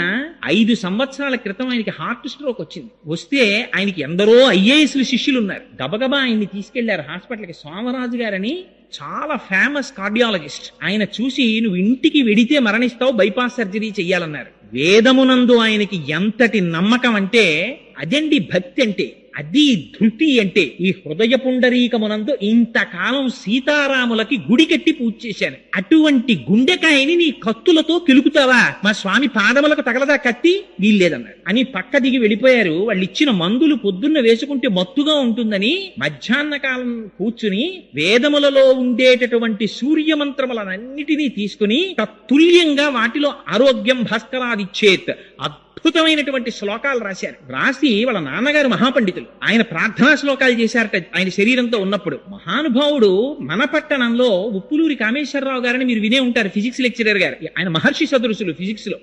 5 సంవత్సరాల క్రితం ఆయనకి హార్ట్ స్ట్రోక్ వచ్చింది. వస్తే ఆయనకి ఎందరో ఐఏఎస్లు శిష్యులు ఉన్నారు. గబగబా ఆయన్ని తీసుకెళ్లారు హాస్పిటల్కి. సోమరాజు గారని చాలా ఫేమస్ కార్డియాలజిస్ట్. ఆయన చూసి నువ్వు ఇంటికి వెడితే మరణిస్తావు, బైపాస్ సర్జరీ చెయ్యాలన్నారు. వేదమునందు ఆయనకి ఎంతటి నమ్మకం అంటే అదండి భక్తి అంటే, అది ధృతి అంటే. ఈ హృదయ పుండరీకమునందు ఇంతకాలం సీతారాములకి గుడి కట్టి పూజ చేశాను. అటువంటి గుండెకాయని నీ కత్తులతో కిలుకుతావా? మా స్వామి పాదములకు తగలదా కత్తి? వీల్లేదన్నారు అని పక్క దిగి వెళ్ళిపోయారు. వాళ్ళు ఇచ్చిన మందులు పొద్దున్న వేసుకుంటే మత్తుగా ఉంటుందని మధ్యాహ్న కాలం కూర్చుని వేదములలో ఉండేటటువంటి సూర్యమంత్రములన్నిటినీ తీసుకుని తత్తుల్యంగా వాటిలో ఆరోగ్యం భాస్కరాదిచ్చేత్ అద్భుతమైనటువంటి శ్లోకాలు రాశారు. రాసి వాళ్ళ నాన్నగారు మహాపండితులు, ఆయన ప్రార్థనా శ్లోకాలు చేశారట ఆయన శరీరంతో ఉన్నప్పుడు. మహానుభావుడు మన పట్టణంలో ఉప్పులూరి కామేశ్వరరావు గారని మీరు వినే ఉంటారు, ఫిజిక్స్ లెక్చరర్ గారు. ఆయన మహర్షి సదృశులు ఫిజిక్స్ లో.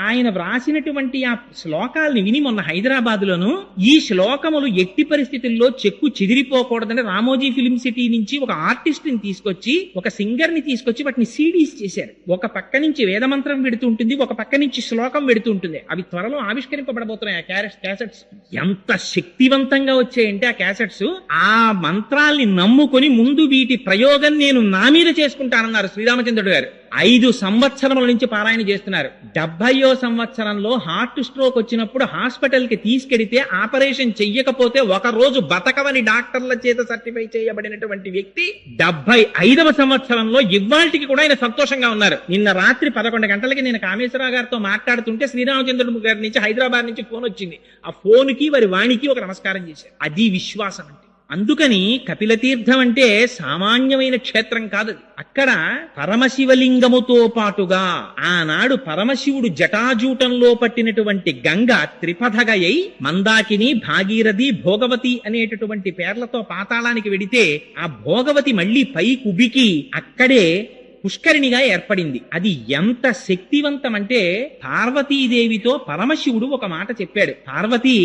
ఆయన వ్రాసినటువంటి ఆ శ్లోకాలని విని మొన్న హైదరాబాద్ లోను ఈ శ్లోకములు ఎట్టి పరిస్థితుల్లో చెక్కు చెదిరిపోకూడదని రామోజీ ఫిలిం సిటీ నుంచి ఒక ఆర్టిస్ట్ ని తీసుకొచ్చి, ఒక సింగర్ ని తీసుకొచ్చి వాటిని సీడీస్ చేశారు. ఒక పక్క నుంచి వేదమంత్రం పెడుతూ ఉంటుంది, ఒక పక్క నుంచి శ్లోకం పెడుతూ ఉంటుంది. అవి త్వరలో ఆవిష్కరింపబడబోతున్నాయి ఆ క్యాసెట్స్. ఎంత శక్తివంతంగా వచ్చాయంటే ఆ క్యాసెట్స్, ఆ మంత్రాల్ని నమ్ముకొని ముందు వీటి ప్రయోగం నేను నా మీద చేసుకుంటానన్నారు శ్రీరామచంద్రుడు గారు. 5 సంవత్సరముల నుంచి పారాయణ చేస్తున్నారు. 70వ సంవత్సరంలో హార్ట్ స్ట్రోక్ వచ్చినప్పుడు హాస్పిటల్ కి తీసుకెడితే ఆపరేషన్ చెయ్యకపోతే ఒక రోజు బతకవని డాక్టర్ల చేత సర్టిఫై చేయబడినటువంటి వ్యక్తి 75వ సంవత్సరంలో ఇవాళకి కూడా ఆయన సంతోషంగా ఉన్నారు. నిన్న రాత్రి 11 గంటలకి నేను కామేశ్వరరావు గారితో మాట్లాడుతుంటే శ్రీరామచంద్రుడు గారి నుంచి హైదరాబాద్ నుంచి ఫోన్ వచ్చింది. ఆ ఫోన్ కి వారి వాణికి ఒక నమస్కారం చేశారు. అది విశ్వాసం అంటే. అందుకని కపిలతీర్థం అంటే సామాన్యమైన క్షేత్రం కాదు. అక్కడ పరమశివలింగముతో పాటుగా ఆనాడు పరమశివుడు జటాజూటంలో పట్టినటువంటి గంగ త్రిపథగయై మందాకిని, భాగీరథి, భోగవతి అనేటటువంటి పేర్లతో పాతాళానికి వెడితే ఆ భోగవతి మళ్లీ పైకుబికి అక్కడే పుష్కరిణిగా ఏర్పడింది. అది ఎంత శక్తివంతమంటే పార్వతీదేవితో పరమశివుడు ఒక మాట చెప్పాడు. పార్వతి,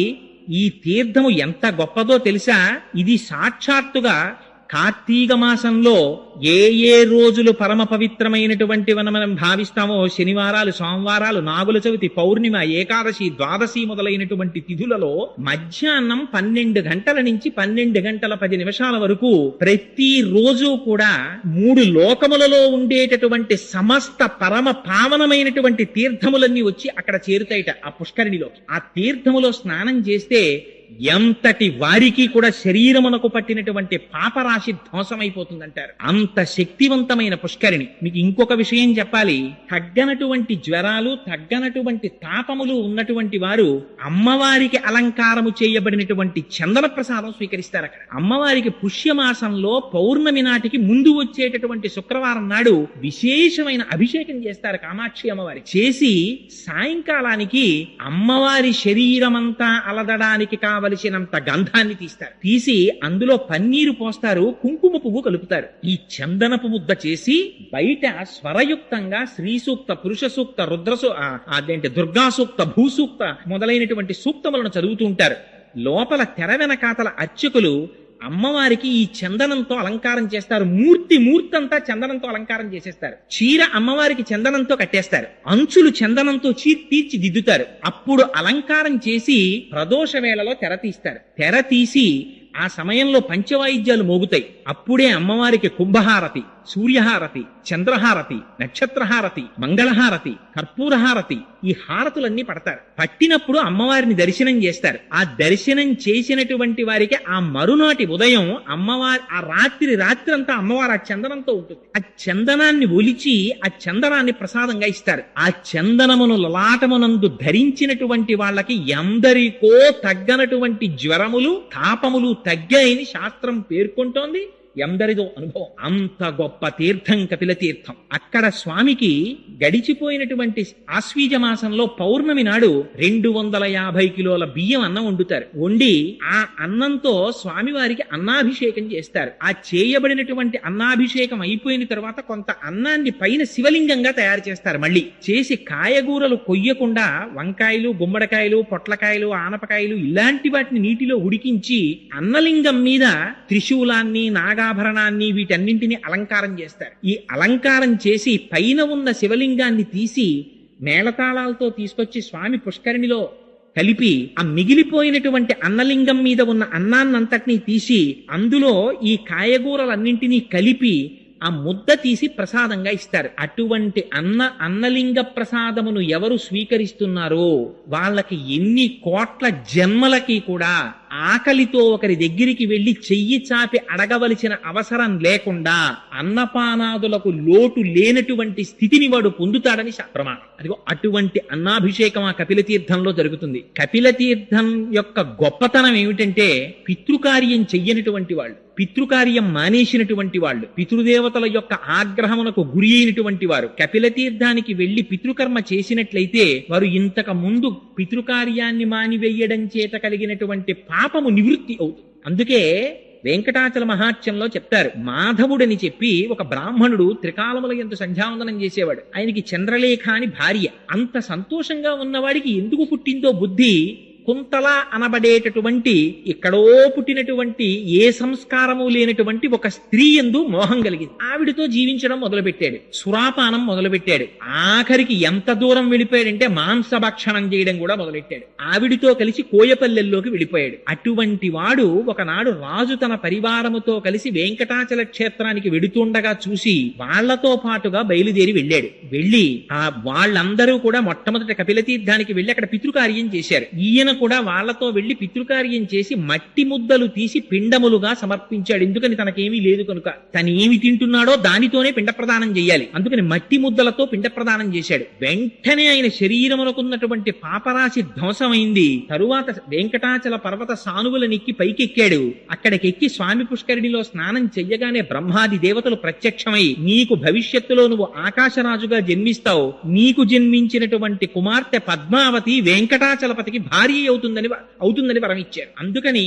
ఈ తీర్థము ఎంత గొప్పదో తెలుసా? ఇది సాక్షాత్తుగా కార్తీక మాసంలో ఏ రోజులు పరమ పవిత్రమైనటువంటివి మనం భావిస్తామో, శనివారాలు, సోమవారాలు, నాగుల చవితి, పౌర్ణిమ, ఏకాదశి, ద్వాదశి మొదలైనటువంటి తిథులలో మధ్యాహ్నం 12 గంటల నుంచి 12 గంటల 10 నిమిషాల వరకు ప్రతి రోజు కూడా 3 లోకములలో ఉండేటటువంటి సమస్త పరమ పావనమైనటువంటి తీర్థములన్నీ వచ్చి అక్కడ చేరుతాయిట ఆ పుష్కరిణిలో. ఆ తీర్థములో స్నానం చేస్తే ఎంతటి వారికి కూడా శరీరమునకు పట్టినటువంటి పాపరాశి ధ్వంసమైపోతుందంటారు. అంత శక్తివంతమైన పుష్కరిణి. మీకు ఇంకొక విషయం చెప్పాలి. తగ్గనటువంటి జ్వరాలు, తగ్గనటువంటి తాపములు ఉన్నటువంటి వారు అమ్మవారికి అలంకారము చేయబడినటువంటి చందన ప్రసాదం స్వీకరిస్తారు అక్కడ. అమ్మవారికి పుష్యమాసంలో పౌర్ణమి నాటికి ముందు వచ్చేటటువంటి శుక్రవారం నాడు విశేషమైన అభిషేకం చేస్తారు కామాక్షి అమ్మవారి. చేసి సాయంకాలానికి అమ్మవారి శరీరమంతా అలదడానికి కావలసినంత గంధాన్ని తీస్తారు. తీసి అందులో పన్నీరు పోస్తారు, కుంకుమ పువ్వు కలుపుతారు. ఈ చందనపు ముద్ద చేసి బయట స్వరయుక్తంగా శ్రీ సూక్త, పురుష సూక్త, అదేంటి దుర్గా సూక్త, భూసూక్త మొదలైనటువంటి సూక్తములను చదువుతూ ఉంటారు. లోపల తెర వెనకాతల అర్చకులు అమ్మవారికి ఈ చందనంతో అలంకారం చేస్తారు. మూర్తి అంతా చందనంతో అలంకారం చేసేస్తారు. చీర అమ్మవారికి చందనంతో కట్టేస్తారు. అంచులు చందనంతో తీర్చిదిద్దుతారు. అప్పుడు అలంకారం చేసి ప్రదోష వేళలో తెర తీస్తారు. తెర తీసి ఆ సమయంలో పంచవాయిద్యాలు మోగుతాయి. అప్పుడే అమ్మవారికి కుంభహారతి, సూర్యహారతి, చంద్రహారతి, నక్షత్రహారతి, మంగళహారతి, కర్పూరహారతి, ఈ హారతులన్నీ పడతారు. పట్టినప్పుడు అమ్మవారిని దర్శనం చేస్తారు. ఆ దర్శనం చేసినటువంటి వారికి ఆ మరునాటి ఉదయం అమ్మవారి ఆ రాత్రి అంతా అమ్మవారు ఆ చందనంతో ఉంటుంది. ఆ చందనాన్ని ఒలిచి ఆ చందనాన్ని ప్రసాదంగా ఇస్తారు. ఆ చందనమును లలాటమునందు ధరించినటువంటి వాళ్ళకి ఎందరికో తగ్గనటువంటి జ్వరములు, తాపములు తగ్గాయని శాస్త్రం పేర్కొంటోంది. ఎందరిదో అనుభవం. అంత గొప్ప తీర్థం కపిల తీర్థం. అక్కడ స్వామికి గడిచిపోయినటువంటి ఆశ్వీజ మాసంలో పౌర్ణమి నాడు 250 కిలోల బియ్యం అన్నం వండుతారు. వండి ఆ అన్నంతో స్వామివారికి అన్నాభిషేకం చేస్తారు. ఆ చేయబడినటువంటి అన్నాభిషేకం అయిపోయిన తర్వాత కొంత అన్నాన్ని పైన శివలింగంగా తయారు చేస్తారు. మళ్ళీ చేసి కాయగూరలు కొయ్యకుండా వంకాయలు, గుమ్మడికాయలు, పొట్లకాయలు, ఆనపకాయలు ఇలాంటి వాటిని నీటిలో ఉడికించి అన్నలింగం మీద త్రిశూలాన్ని, నాగాభరణాన్ని, వీటన్నింటినీ అలంకారం చేస్తారు. ఈ అలంకారం చేసి పైన ఉన్న శివలింగాన్ని తీసి మేళతాళాలతో తీసుకొచ్చి స్వామి పుష్కరిణిలో కలిపి ఆ మిగిలిపోయినటువంటి అన్నలింగం మీద ఉన్న అన్నాన్నంతటినీ తీసి అందులో ఈ కాయగూరలన్నింటినీ కలిపి ఆ ముద్ద తీసి ప్రసాదంగా ఇస్తారు. అటువంటి అన్నలింగ ప్రసాదమును ఎవరు స్వీకరిస్తున్నారో వాళ్ళకి ఎన్ని కోట్ల జన్మలకి కూడా ఆకలితో ఒకరి దగ్గరికి వెళ్లి చెయ్యి చాపి అడగవలసిన అవసరం లేకుండా అన్నపానాదులకు లోటు లేనటువంటి స్థితిని వాడు పొందుతాడని ప్రమాణం. అదిగో అటువంటి అన్నాభిషేకం ఆ కపిల తీర్థంలో జరుగుతుంది. కపిల తీర్థం యొక్క గొప్పతనం ఏమిటంటే పితృకార్యం చెయ్యనటువంటి వాళ్ళు, పితృకార్యం మానేసినటువంటి వాళ్ళు, పితృదేవతల యొక్క ఆగ్రహమునకు గురి అయినటువంటి వారు కపిల తీర్థానికి వెళ్లి పితృకర్మ చేసినట్లయితే వారు ఇంతకు ముందు పితృకార్యాన్ని మానివేయడం చేత కలిగినటువంటి పాపము నివృత్తి అవుతుంది. అందుకే వెంకటాచల మహాత్యంలో చెప్తారు, మాధవుడని చెప్పి ఒక బ్రాహ్మణుడు త్రికాలముల యందు సంధ్యావందనం చేసేవాడు. ఆయనకి చంద్రలేఖ అని భార్య. అంత సంతోషంగా ఉన్నవాడికి ఎందుకు పుట్టిందో బుద్ధి కుంతల అనబడేటటువంటి ఎక్కడో పుట్టినటువంటి ఏ సంస్కారము లేనటువంటి ఒక స్త్రీ యందు మోహం కలిగింది. ఆవిడతో జీవించడం మొదలుపెట్టాడు. సురాపానం మొదలుపెట్టాడు. ఆఖరికి ఎంత దూరం వెళ్ళిపోయాడంటే మాంసభక్షణం చేయడం కూడా మొదలెట్టాడు. ఆవిడితో కలిసి కోయపల్లెల్లోకి వెళ్ళిపోయాడు. అటువంటి వాడు ఒకనాడు రాజు తన పరివారముతో కలిసి వెంకటాచల క్షేత్రానికి వెడుతుండగా చూసి వాళ్లతో పాటుగా బయలుదేరి వెళ్ళాడు. వెళ్ళి వాళ్ళందరూ కూడా మొట్టమొదటి కపిల తీర్థానికి వెళ్ళి అక్కడ పితృకార్యం చేశారు. ఈయన కూడా వాళ్లతో వెళ్లి పితృకార్యం చేసి మట్టి ముద్దలు తీసి పిండములుగా సమర్పించాడు. ఎందుకని తనకేమీ లేదు కనుక, తను ఏమి తింటున్నాడో దానితోనే పిండ ప్రదానం చేయాలి. అందుకని మట్టి ముద్దలతో పిండ ప్రదానం చేశాడు. వెంటనే ఆయన శరీరమునకున్నటువంటి పాపరాశి ధ్వంసమైంది. తరువాత వెంకటాచల పర్వత సానువులనెక్కి పైకెక్కాడు. అక్కడికెక్కి స్వామి పుష్కరిణిలో స్నానం చెయ్యగానే బ్రహ్మాది దేవతలు ప్రత్యక్షమై నీకు భవిష్యత్తులో నువ్వు ఆకాశరాజుగా జన్మిస్తావు, నీకు జన్మించినటువంటి కుమార్తె పద్మావతి వెంకటాచలపతికి భార్య అవుతుందని వరం ఇచ్చారు. అందుకని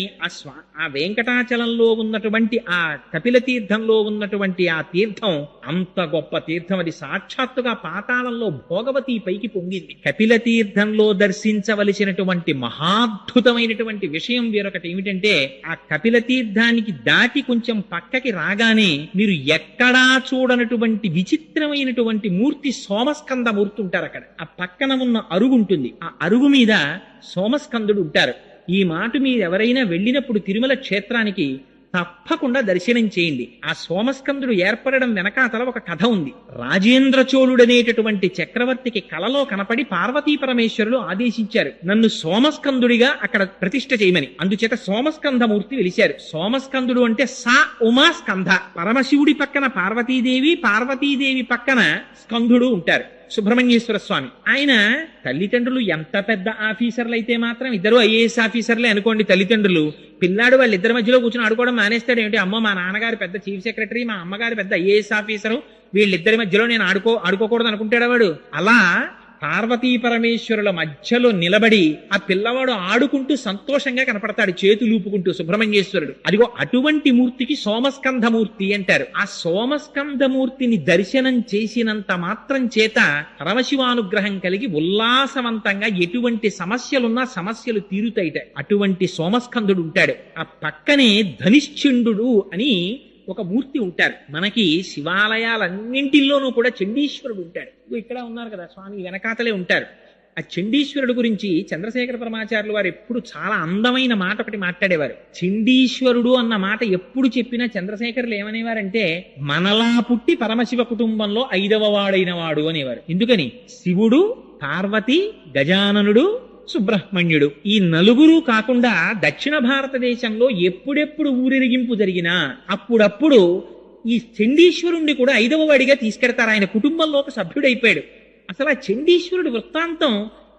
ఆ వెంకటాచలంలో ఉన్నటువంటి ఆ కపిల తీర్థంలో ఉన్నటువంటి ఆ తీర్థం అంత గొప్ప తీర్థం. అది సాక్షాత్తుగా పాతాళంలో భోగవతి పైకి పొంగింది. కపిల తీర్థంలో దర్శించవలసినటువంటి మహాద్భుతమైనటువంటి విషయం వేరొకటి ఏమిటంటే, ఆ కపిల తీర్థానికి దాటి కొంచెం పక్కకి రాగానే మీరు ఎక్కడా చూడనటువంటి విచిత్రమైనటువంటి మూర్తి సోమస్కంద మూర్తి ఉంటారు. అక్కడ ఆ పక్కన ఉన్న అరుగు ఉంటుంది. ఆ అరుగు మీద సోమస్కందుడు ఉంటారు. ఈ మాట మీరు ఎవరైనా వెళ్ళినప్పుడు తిరుమల క్షేత్రానికి తప్పకుండా దర్శనం చేయండి. ఆ సోమస్కందుడు ఏర్పడడం వెనకాతల ఒక కథ ఉంది. రాజేంద్ర చోళుడనేటటువంటి చక్రవర్తికి కలలో కనపడి పార్వతీ పరమేశ్వరులు ఆదేశించారు, నన్ను సోమస్కందుడిగా అక్కడ ప్రతిష్ఠ చేయమని. అందుచేత సోమస్కంధమూర్తి వెలిశారు. సోమస్కందుడు అంటే సా ఉమా స్కంధ. పరమశివుడి పక్కన పార్వతీదేవి, పార్వతీదేవి పక్కన స్కంధుడు ఉంటారు, సుబ్రహ్మణ్యేశ్వర స్వామి. ఆయన తల్లిదండ్రులు ఎంత పెద్ద ఆఫీసర్లు అయితే మాత్రం, ఇద్దరు ఐఏఎస్ ఆఫీసర్లే అనుకోండి తల్లిదండ్రులు, పిల్లాడు వాళ్ళిద్దరి మధ్యలో కూర్చొని ఆడుకోవడం మానేస్తాడు. ఏమిటి, అమ్మ మా నాన్నగారు పెద్ద చీఫ్ సెక్రటరీ, మా అమ్మగారు పెద్ద ఐఏఎస్ ఆఫీసరు, వీళ్ళిద్దరి మధ్యలో నేను ఆడుకోకూడదు అనుకుంటాడా వాడు? అలా పార్వతీ పరమేశ్వరుల మధ్యలో నిలబడి ఆ పిల్లవాడు ఆడుకుంటూ సంతోషంగా కనపడతాడు, చేతులూపుకుంటూ సుబ్రహ్మణ్యేశ్వరుడు. అదిగో అటువంటి మూర్తికి సోమస్కంధమూర్తి అంటారు. ఆ సోమస్కంధమూర్తిని దర్శనం చేసినంత మాత్రం చేత పరమశివానుగ్రహం కలిగి ఉల్లాసవంతంగా ఎటువంటి సమస్యలున్నా సమస్యలు తీరుతాయిట. అటువంటి సోమస్కంధుడు ఉంటాడు. ఆ పక్కనే ధనిశ్చండు అని ఒక మూర్తి ఉంటారు. మనకి శివాలయాలన్నింటిలోనూ కూడా చండీశ్వరుడు ఉంటాడు. ఇక్కడ ఉన్నారు కదా స్వామి, వెనకాతలే ఉంటారు. ఆ చండీశ్వరుడు గురించి చంద్రశేఖర పరమాచార్యులు వారు ఎప్పుడు చాలా అందమైన మాట ఒకటి మాట్లాడేవారు. చండీశ్వరుడు అన్న మాట ఎప్పుడు చెప్పినా చంద్రశేఖరులు ఏమనేవారంటే, మనలా పుట్టి పరమశివ కుటుంబంలో 5వ వాడైన వాడు అనేవారు. ఎందుకని? శివుడు, పార్వతి, గజాననుడు, సుబ్రహ్మణ్యుడు, ఈ నలుగురు కాకుండా దక్షిణ భారతదేశంలో ఎప్పుడెప్పుడు ఊరిరిగింపు జరిగినా అప్పుడప్పుడు ఈ చండీశ్వరుణ్ణి కూడా 5వ వాడిగా తీసుకెడతారు. ఆయన కుటుంబంలో ఒక సభ్యుడైపోయాడు. అసలు ఆ చండీశ్వరుడి వృత్తాంతం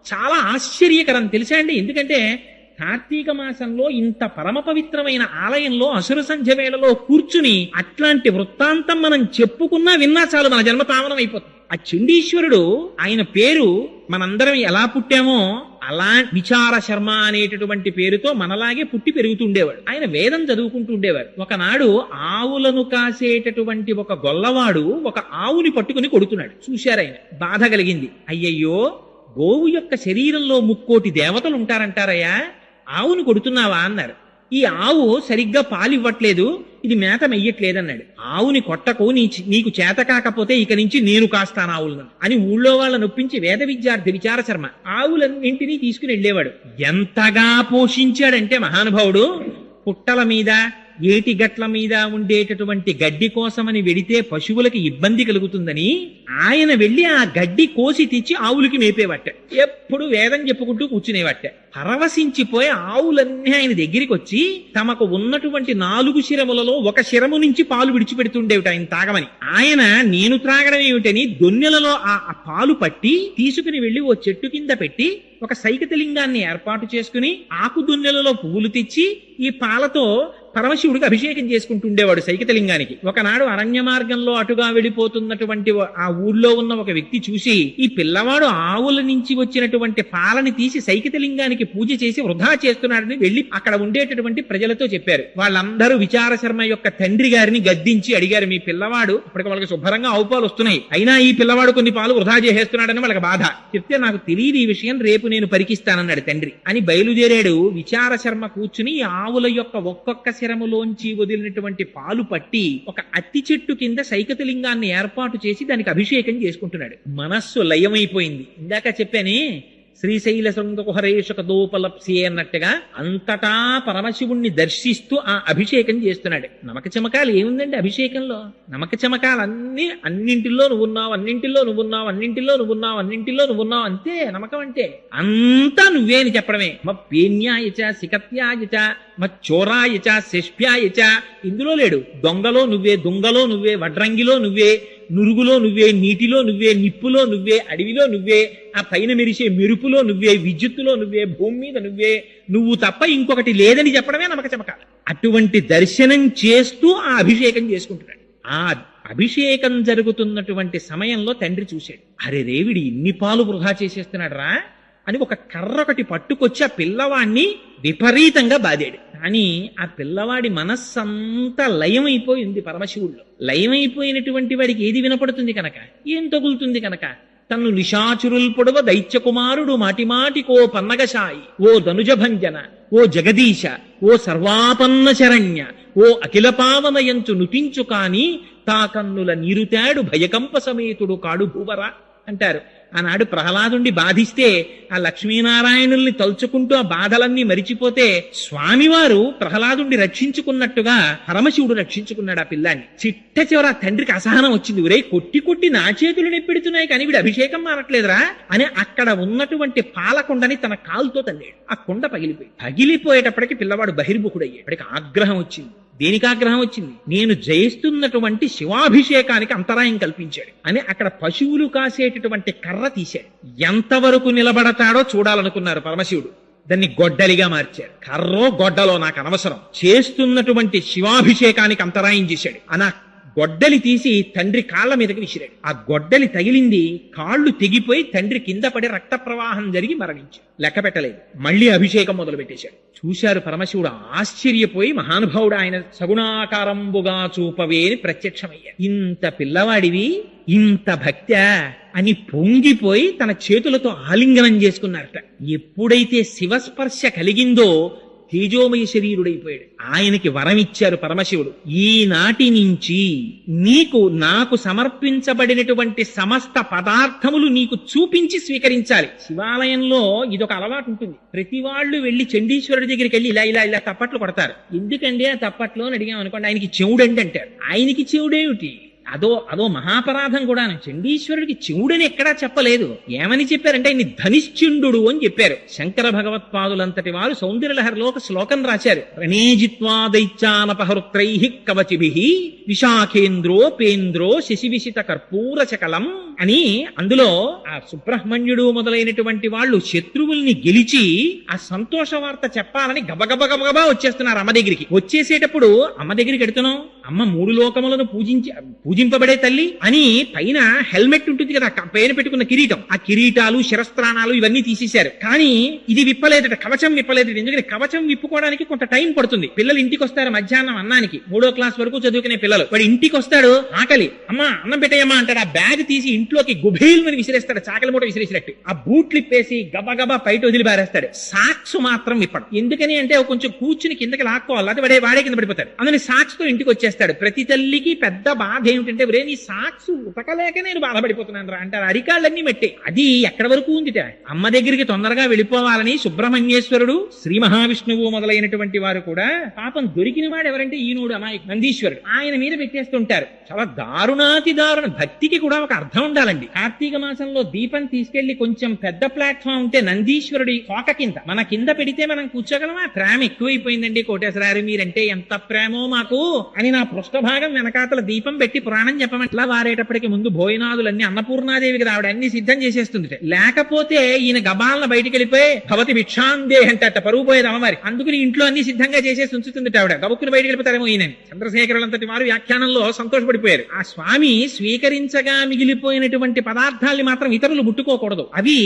చాలా ఆశ్చర్యకరం తెలుసా అండి. ఎందుకంటే కార్తీక మాసంలో ఇంత పరమ పవిత్రమైన ఆలయంలో అసుర సంధ్య వేళలో కూర్చుని అట్లాంటి వృత్తాంతం మనం చెప్పుకున్నా విన్నా చాలు, మన జన్మ పావనం అయిపోతుంది. ఆ చండీశ్వరుడు, ఆయన పేరు మనందరం ఎలా పుట్టామో అలా విచార శర్మ అనేటటువంటి పేరుతో మనలాగే పుట్టి పెరుగుతుండేవాడు. ఆయన వేదం చదువుకుంటూ ఉండేవారు. ఒకనాడు ఆవులను కాసేటటువంటి ఒక గొల్లవాడు ఒక ఆవుని పట్టుకుని కొడుతున్నాడు. చూశారు ఆయన, బాధ కలిగింది. అయ్యయ్యో, గోవు యొక్క శరీరంలో 3,000,000 దేవతలు ఉంటారంటారయ్యా, ఆవును కొడుతున్నావా అన్నారు. ఈ ఆవు సరిగ్గా పాలివ్వట్లేదు, ఇది మేత మెయ్యట్లేదన్నాడు. ఆవుని కొట్టకు, నీకు చేత కాకపోతే ఇక నుంచి నేను కాస్తాను ఆవులను అని ఊళ్ళో వాళ్ళని ఒప్పించి వేద విద్యార్థి విచార శర్మ ఆవులన్నింటినీ తీసుకుని వెళ్ళేవాడు. ఎంతగా పోషించాడంటే మహానుభావుడు, పుట్టల మీద ఏటి గట్ల మీద ఉండేటటువంటి గడ్డి కోసమని వెడితే పశువులకి ఇబ్బంది కలుగుతుందని ఆయన వెళ్లి ఆ గడ్డి కోసి తెచ్చి ఆవులకి మేపేవట్ట. ఎప్పుడు వేదం చెప్పుకుంటూ కూర్చునేవట్ట. పరవశించిపోయి ఆవులన్నీ ఆయన దగ్గరికి వచ్చి తమకు ఉన్నటువంటి 4 శిరములలో ఒక శిరము నుంచి పాలు విడిచిపెడుతుండేవిట ఆయన తాగమని. ఆయన నేను త్రాగడం ఏమిటని దొన్నెలలో ఆ పాలు పట్టి తీసుకుని వెళ్లి ఓ చెట్టు కింద పెట్టి ఒక సైకతలింగాన్ని ఏర్పాటు చేసుకుని ఆకు దొన్నెలలో పువ్వులు తెచ్చి ఈ పాలతో పరమశివుడికి అభిషేకం చేసుకుంటుండేవాడు సైకతలింగానికి. ఒకనాడు అరణ్య మార్గంలో అటుగా వెళ్ళిపోతున్నటువంటి ఆ ఊళ్ళో ఉన్న ఒక వ్యక్తి చూసి ఈ పిల్లవాడు ఆవుల నుంచి వచ్చినటువంటి పాలని తీసి సైకతలింగానికి పూజ చేసి వృధా చేస్తున్నాడని వెళ్లి అక్కడ ఉండేటటువంటి ప్రజలతో చెప్పారు. వాళ్ళందరూ విచార శర్మ యొక్క తండ్రి గారిని గద్దించి అడిగారు, మీ పిల్లవాడు ఇప్పటికి వాళ్ళకి శుభ్రంగా ఆవు పాలు వస్తున్నాయి, అయినా ఈ పిల్లవాడు కొన్ని పాలు వృధా చేసేస్తున్నాడని వాళ్ళకి బాధ. చెప్తే నాకు తెలియదు ఈ విషయం, రేపు నేను పరీక్షిస్తానన్నాడు తండ్రి. అని బయలుదేరాడు. విచార శర్మ కూర్చుని ఆవుల యొక్క ఒక్కొక్క శిరములోంచి వదిలినటువంటి పాలు పట్టి ఒక అత్తి చెట్టు కింద సైకతలింగాన్ని ఏర్పాటు చేసి దానికి అభిషేకం చేసుకుంటున్నాడు. మనస్సు లయమైపోయింది. ఇందాక చెప్పానే శ్రీశైల శృంగకుహరేషు కదోపలప్సి అన్నట్టుగా అంతటా పరమశివుణ్ణి దర్శిస్తూ ఆ అభిషేకం చేస్తున్నాడు. నమక చమకాలు ఏముందండి అభిషేకంలో? నమక చమకాలన్నీ అన్నింటిలో నువ్వున్నావు, అన్నింటిలో నువ్వున్నావు, అన్నింటిలో నువ్వున్నావు, అన్నింటిలో నువ్వున్నావు, అంతే నమ్మకం అంటే. అంతా నువ్వే అని చెప్పడమే. పేన్యాయచ సికత్యాయచ చోరాయచ శిష్ప్యాయచ, ఇందులో లేడు. దొంగలో నువ్వే, దొంగలో నువ్వే, వడ్రంగిలో నువ్వే, నురుగులో నువ్వే, నీటిలో నువ్వే, నిప్పులో నువ్వే, అడవిలో నువ్వే, ఆ పైన మెరిసే మెరుపులో నువ్వే, విద్యుత్తులో నువ్వే, భూమి మీద నువ్వే, నువ్వు తప్ప ఇంకొకటి లేదని చెప్పడమే నమక చమకాలు. అటువంటి దర్శనం చేస్తూ ఆ అభిషేకం చేసుకుంటున్నాడు. ఆ అభిషేకం జరుగుతున్నటువంటి సమయంలో తండ్రి చూశాడు, అరే రేవిడి ఇన్ని పాలు వృధా చేసేస్తున్నాడు రా అని ఒక కర్ర ఒకటి పట్టుకొచ్చి ఆ పిల్లవాడిని విపరీతంగా బాదాడు. కానీ ఆ పిల్లవాడి మనస్సంతా లయమైపోయింది పరమశివుల్లో. లయమైపోయినటువంటి వాడికి ఏది వినపడుతుంది కనుక, ఏం తగులుతుంది కనుక? తన్ను నిశాచురుల్ పొడవ దైత్య కుమారుడు మాటిమాటికో పన్నగశాయి, ఓ ధనుజభంజన, ఓ జగదీశ, ఓ సర్వాపన్న శరణ్య, ఓ అఖిల పావనయంచు నుతించు కాని తా కన్నుల నీరుతాడు భయకంప సమేతుడు కాడు భూవర అంటారు. ఆనాడు ప్రహ్లాదుండి బాధిస్తే ఆ లక్ష్మీనారాయణుల్ని తలుచుకుంటూ ఆ బాధలన్నీ మరిచిపోతే స్వామివారు ప్రహ్లాదుండి రక్షించుకున్నట్టుగా పరమశివుడు రక్షించుకున్నాడు ఆ పిల్లాన్ని. చిట్ట చివర ఆ తండ్రికి అసహనం వచ్చింది. ఒరే కొట్టి కొట్టి నా చేతులు నెప్పెడుతున్నాయి కానీ వీడు అభిషేకం మానట్లేదురా అని అక్కడ ఉన్నటువంటి పాలకుండని తన కాలుతో తన్నాడు. ఆ కుండ పగిలిపోయేటప్పటికి పిల్లవాడు బహిర్ముఖుడయ్యాడు. వాడికి ఆగ్రహం వచ్చింది. దేనికి ఆగ్రహం వచ్చింది? నేను జయిస్తున్నటువంటి శివాభిషేకానికి అంతరాయం కల్పించాడు అని అక్కడ పశువులు కాసేటటువంటి కర్ర తీశాడు. ఎంతవరకు నిలబడతాడో చూడాలనుకున్నారు పరమశివుడు. దాన్ని గొడ్డలిగా మార్చారు. కర్రో గొడ్డలో నాకు అనవసరం, చేస్తున్నటువంటి శివాభిషేకానికి అంతరాయం చేశాడు. అన గొడ్డలి తీసి తండ్రి కాళ్ల మీదకి విసిరాడు. ఆ గొడ్డలి తగిలింది, కాళ్లు తెగిపోయి తండ్రి కింద పడి రక్త ప్రవాహం జరిగి మరణించాడు. లెక్క పెట్టలేదు. మళ్ళీ అభిషేకం మొదలు పెట్టేశాడు. చూశారు పరమశివుడు, ఆశ్చర్యపోయి మహానుభావుడు ఆయన సగుణాకారంబుగా చూపవే అని ప్రత్యక్షమయ్యాడు. ఇంత పిల్లవాడివి, ఇంత భక్త్యా అని పొంగిపోయి తన చేతులతో ఆలింగనం చేసుకున్నారట. ఎప్పుడైతే శివస్పర్శ కలిగిందో తేజోమయ శరీరుడైపోయాడు. ఆయనకి వరం ఇచ్చారు పరమశివుడు, ఈనాటి నుంచి నాకు సమర్పించబడినటువంటి సమస్త పదార్థములు నీకు చూపించి స్వీకరించాలి. శివాలయంలో ఇదొక అలవాటు ఉంటుంది. ప్రతి వాళ్ళు వెళ్లి చండీశ్వరుడి దగ్గరికి వెళ్ళి ఇలా ఇలా ఇలా తప్పట్లు కొడతారు. ఎందుకండి ఆ తప్పట్లు అని అడిగాం అనుకోండి, ఆయనకి చెవుడండి అంటారు. ఆయనకి చెవుడేమిటి? అదో మహాపరాధం కూడాను. చండీశ్వరుడికి చెవుడని ఎక్కడా చెప్పలేదు. ఏమని చెప్పారంటే ఆయన్ని ధనిశ్చిండు అని చెప్పారు. శంకర భగవత్పాదులంతటి వారు సౌందర్యలహరిలో ఒక శ్లోకం రాశారు. రణేజిత్వా దైత్యానపహృత్రైః కవచిభిః విశాఖేంద్రో పేంద్రో శశివిశిత కర్పూర చకలం అని. అందులో ఆ సుబ్రహ్మణ్యుడు మొదలైనటువంటి వాళ్ళు శత్రువుల్ని గెలిచి ఆ సంతోష వార్త చెప్పాలని గబగబా వచ్చేస్తున్నారు అమ్మ దగ్గరికి. వచ్చేసేటప్పుడు అమ్మ దగ్గరికి ఎడుతున్నాం, అమ్మ మూడు లోకములను పూజింపబడే తల్లి అని పైన హెల్మెట్ ఉంటుంది కదా, పైన పెట్టుకున్న కిరీటం, ఆ కిరీటాలు శిరస్త్రాణాలు ఇవన్నీ తీసేశారు. కానీ ఇది విప్పలేదట, కవచం విప్పలేదట. ఎందుకంటే కవచం విప్పుకోవడానికి కొంత టైం పడుతుంది. పిల్లలు ఇంటికి వస్తారు మధ్యాహ్నం అన్నానికి, 3వ క్లాస్ వరకు చదువుకునే పిల్లలు. వాడు ఇంటికి వస్తాడు, ఆకలి, అమ్మా అన్నం పెట్టేయమ్మా అంటాడు. ఆ బ్యాగ్ తీసి ఇంట్లోకి గుభేల్మని విసిరేస్తాడు, చాకలి మూట విసిరేసినట్టు. ఆ బూట్లు ఇప్పేసి గబగబా బయట వదిలి పారేస్తాడు. సాక్స్ మాత్రం విప్పడు. ఎందుకని అంటే కొంచెం కూర్చుని కిందకి లాక్కోవాలి, అది వాడే కింద పడిపోతాడు. అందుకని సాక్స్ తో ఇంటికి వచ్చేస్తాడు. ప్రతి తల్లికి పెద్ద బాధ ఏమిటంటే, ఒరే నీ సాక్స్ ఉతకలేక నేను బాధపడిపోతున్నాను రా అంటారు. అరికాళ్ళన్నీ మెట్టే. అది ఎక్కడ వరకు ఉందిట. అమ్మ దగ్గరికి తొందరగా వెళ్ళిపోవాలని సుబ్రహ్మణ్యేశ్వరుడు, శ్రీ మహావిష్ణువు మొదలైనటువంటి వారు కూడా పాపం దొరికిన వాడు ఎవరంటే ఈనుడు అమాయకు నందీశ్వరుడు, ఆయన మీద పెట్టేస్తుంటారు. చాలా దారుణాతి దారుణ. భక్తికి కూడా ఒక అర్థం ఉండాలండి. కార్తీక మాసంలో దీపం తీసుకెళ్లి కొంచెం పెద్ద ప్లాట్ఫామ్ ఉంటే నందీశ్వరుడి తోక కింద మన కింద పెడితే మనం కూర్చోగలమా? ప్రేమ ఎక్కువైపోయిందండి కోటేశ్వరారు, మీరంటే ఎంత ప్రేమో మాకు అని నా పృష్ఠభాగం వెనకాతల దీపం పెట్టి పురాణం చెప్పమంట్లా వారేటప్పటికి ముందు భోజనాదులన్నీ అన్నపూర్ణాదేవికి రావడం అన్ని సిద్ధం చేసేస్తుంది. లేకపోతే ఈయన గబాలను బయటికి వెళ్ళిపోయి భవతి భిక్షాందే అంటే పరుగు పోయేది అమ్మవారి. అందుకని ఇంట్లో అన్ని సిద్ధంగా చేసేసి ఉంచుతుంది ఆవిడ. గబుక్కుని బయటికి వెళ్ళిపోతారేమో ఈయనని. చంద్రశేఖరులంతటి వారు వ్యాఖ్యానంలో సంతోషపడిపోయారు. ఆ స్వామి స్వీకరించగా మిగిలిపోయినటువంటి పదార్థాల్ని మాత్రం ఇతరులు ముట్టుకోకూడదు. అవి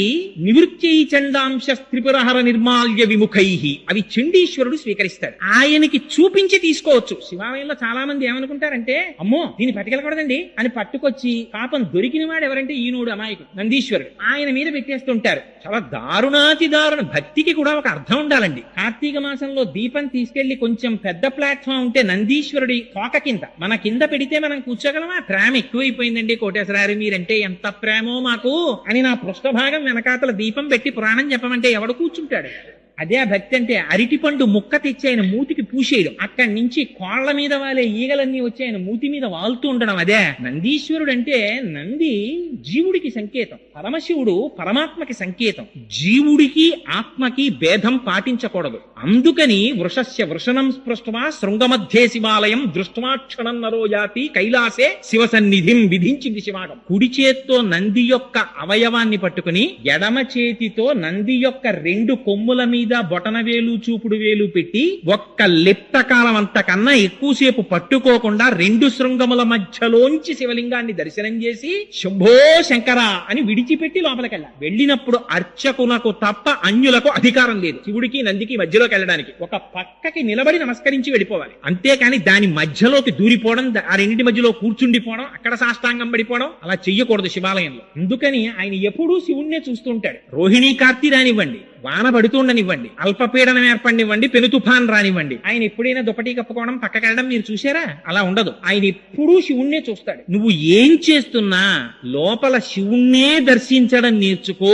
నివృత్యై చండాంశ త్రిపురహర నిర్మాల్య విముఖై, అవి చండీశ్వరుడు స్వీకరిస్తాడు. ఆయనకి చూపించి తీసుకోవచ్చు. శివాలయంలో చాలా మంది ఏమనుకుంటారంటే, అమ్మో దీన్ని పట్టుకెళ్ళకూడదండి అని పట్టుకొచ్చి పాపం దొరికిన వాడు ఎవరంటే ఈనుడు అమాయకుడు నందీశ్వరుడు, ఆయన మీద పెట్టేస్తుంటారు. చాలా దారుణాతి దారుణ. భక్తికి కూడా ఒక అర్థం ఉండాలండి. కార్తీక మాసంలో దీపం తీసుకెళ్లి కొంచెం పెద్ద ప్లాట్ఫామ్ ఉంటే నందీశ్వరుడి తోక కింద మన కింద పెడితే మనం కూర్చోగలమా? ప్రేమ ఎక్కువైపోయిందండి కోటేశ్వరారు, మీరంటే ఎంత ప్రేమో మాకు అని నా పృష్ఠభాగం వెనకాతల దీపం పెట్టి పురాణం చెప్పమంటే ఎవడు కూర్చుంటాడు? అదే భక్తి అంటే. అరటిపండు ముక్క తెచ్చి ఆయన మూతికి పూసేయడం, అక్కడి నుంచి కోళ్ల మీద వాలే ఈగలన్నీ వచ్చి ఆయన మూతి మీద వాలుతూ ఉండడం. అదే నందీశ్వరుడు అంటే. నంది జీవుడికి సంకేతం, పరమశివుడు పరమాత్మకి సంకేతం. జీవుడికి ఆత్మకి భేదం పాటించకూడదు. అందుకని వృషస్య వృషణం స్పృష్ట్వా శృంగమధ్యే శివాలయం దృష్ట్వా క్షణం నరో యాతి కైలాసే శివసన్నిధిం విధించింది శివాగం. కుడి చేత్తో నంది యొక్క అవయవాన్ని పట్టుకుని ఎడమ చేతితో నంది యొక్క 2 కొమ్ముల మీద బొటన వేలు చూపుడు వేలు పెట్టి ఒక్క లిప్త కాలం అంతకన్నా ఎక్కువసేపు పట్టుకోకుండా 2 శృంగముల మధ్యలోంచి శివలింగాన్ని దర్శనం చేసి శంభో శంకర అని విడిచిపెట్టి లోపలికెళ్ళాలి. వెళ్ళినప్పుడు అర్చకులకు తప్ప అన్యులకు అధికారం లేదు శివుడికి నందికి మధ్యలోకి వెళ్ళడానికి. ఒక పక్కకి నిలబడి నమస్కరించి వెళ్ళిపోవాలి. అంతేకాని దాని మధ్యలోకి దూరిపోవడం, ఆ రెండింటి మధ్యలో కూర్చుండిపోవడం, అక్కడ సాష్టాంగం పడిపోవడం అలా చెయ్యకూడదు శివాలయంలో. అందుకని ఆయన ఎప్పుడూ శివుణ్ణే చూస్తుంటాడు. రోహిణీ కార్తీ రానివ్వండి, వాన పడుతుండనివ్వండి, అల్పపీడనం ఏర్పడినివ్వండి, పెను తుఫాన్ రానివ్వండి, ఆయన ఎప్పుడైనా దుప్పటి కప్పుకోవడం పక్కకెళ్ళడం మీరు చూసారా? అలా ఉండదు. ఆయన ఎప్పుడూ శివుణ్ణే చూస్తాడు. నువ్వు ఏం చేస్తున్నా లోపల శివుణ్ణే దర్శించడం నేర్చుకో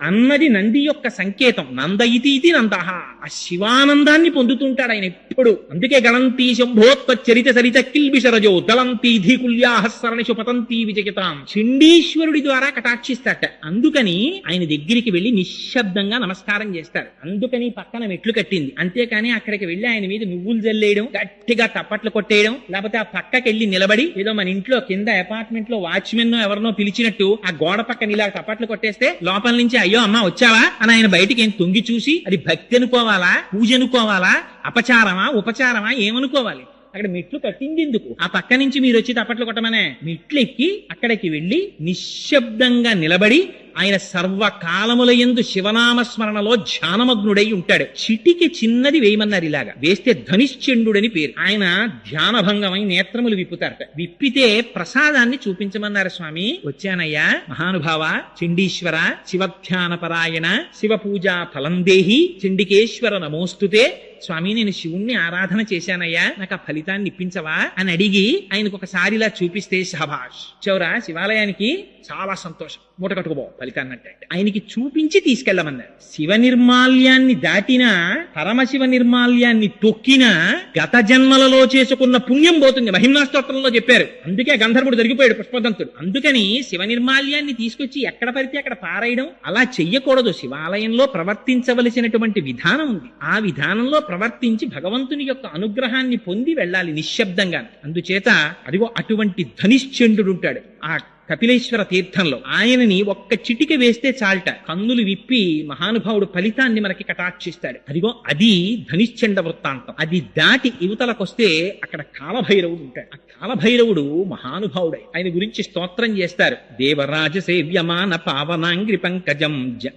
అన్నది నంది యొక్క సంకేతం. నంద ఇతి నందహ, ఆ శివానందాన్ని పొందుతుంటాడు ఆయన ఎప్పుడు. అందుకే గళంతి శంభోత్వ చరిత సరిత కిల్బిషరజో దళంతి ధీకుల్యాహస్సరణిషు పతంతి విజయతాం. చండీశ్వరుడి ద్వారా కటాక్షిస్తాట. అందుకని ఆయన దగ్గరికి వెళ్లి నిశ్శబ్దంగా నమస్కారం చేస్తారు. అందుకని పక్కన మెట్లు కట్టింది. అంతేకాని అక్కడికి వెళ్లి ఆయన మీద నువ్వులు జల్లేయడం, గట్టిగా తప్పట్లు కొట్టేయడం, లేకపోతే ఆ పక్కకెళ్లి నిలబడి ఏదో మన ఇంట్లో కింద అపార్ట్మెంట్ లో వాచ్మెన్ ఎవరినో పిలిచినట్టు ఆ గోడ పక్కన ఇలా తప్పట్లు కొట్టేస్తే లోపల నుంచి అయ్యో అమ్మా వచ్చావా అని ఆయన బయటికి ఏం తొంగి చూసి అది భక్తి అనుకోవాలా, పూజ అనుకోవాలా, అపచారమా ఉపచారమా ఏమనుకోవాలి? అక్కడ మెట్లు కట్టింది ఎందుకు? ఆ పక్క నుంచి మీరు వచ్చి తప్పట్లు కొట్టమనే. మెట్లు ఎక్కి అక్కడికి వెళ్లి నిశ్శబ్దంగా నిలబడి ఆయన సర్వకాలముల యందు శివనామస్మరణలో ధ్యానమగ్నుడై ఉంటాడు. చిటికి చిన్నది వేయమన్నారు. ఇలాగా వేస్తే ధనిశ్చండుడని పేరు. ఆయన ధ్యానభంగమై నేత్రములు విప్పుతారట. విప్పితే ప్రసాదాన్ని చూపించమన్నారు. స్వామి వచ్చానయ్యా, మహానుభావ, చండీశ్వర, శివధ్యాన పరాయణ, శివ పూజా ఫలందేహి, చండికేశ్వర నమోస్తుతే. స్వామి నేను శివుణ్ణి ఆరాధన చేశానయ్యా, నాకు ఆ ఫలితాన్ని ఇప్పించవా అని అడిగి ఆయనకు ఒకసారిలా చూపిస్తే శభాష్ చౌరా శివాలయానికి చాలా సంతోషం, మూట కట్టుకుపో ఫలితాన్ని అంటే ఆయనకి చూపించి తీసుకెళ్లమన్నారు. శివ నిర్మాల్యాన్ని దాటినా పరమశివ నిర్మాల్యాన్ని తొక్కినా గత జన్మలలో చేసుకున్న పుణ్యం పోతుంది. మహిమ్నా స్తోత్రంలో చెప్పారు. అందుకే గంధర్వుడు దొరికిపోయాడు పుష్పదంతుడు. అందుకని శివ నిర్మాల్యాన్ని తీసుకొచ్చి ఎక్కడ పడితే అక్కడ పారేయడం అలా చెయ్యకూడదు. శివాలయంలో ప్రవర్తించవలసినటువంటి విధానం ఉంది. ఆ విధానంలో ప్రవర్తించి భగవంతుని యొక్క అనుగ్రహాన్ని పొంది వెళ్ళాలి నిశ్శబ్దంగా. అందుచేత అదిగో అటువంటి ధనిశ్చండు ఉంటాడు ఆ కపిలేశ్వర తీర్థంలో. ఆయనని ఒక్క చిటిక వేస్తే చాల్ట, కన్నులు విప్పి మహానుభావుడు ఫలితాన్ని మనకి కటాక్షిస్తాడు. అదిగో అది ధనిశ్చండ వృత్తాంతం. అది దాటి యువతలకొస్తే అక్కడ కాలభైరవుడు ఉంటాడు. ఆ కాలభైరవుడు మహానుభావుడై ఆయన గురించి స్తోత్రం చేస్తారు. దేవరాజ సేవ్యమాన పావనాంగ్రి పంకజం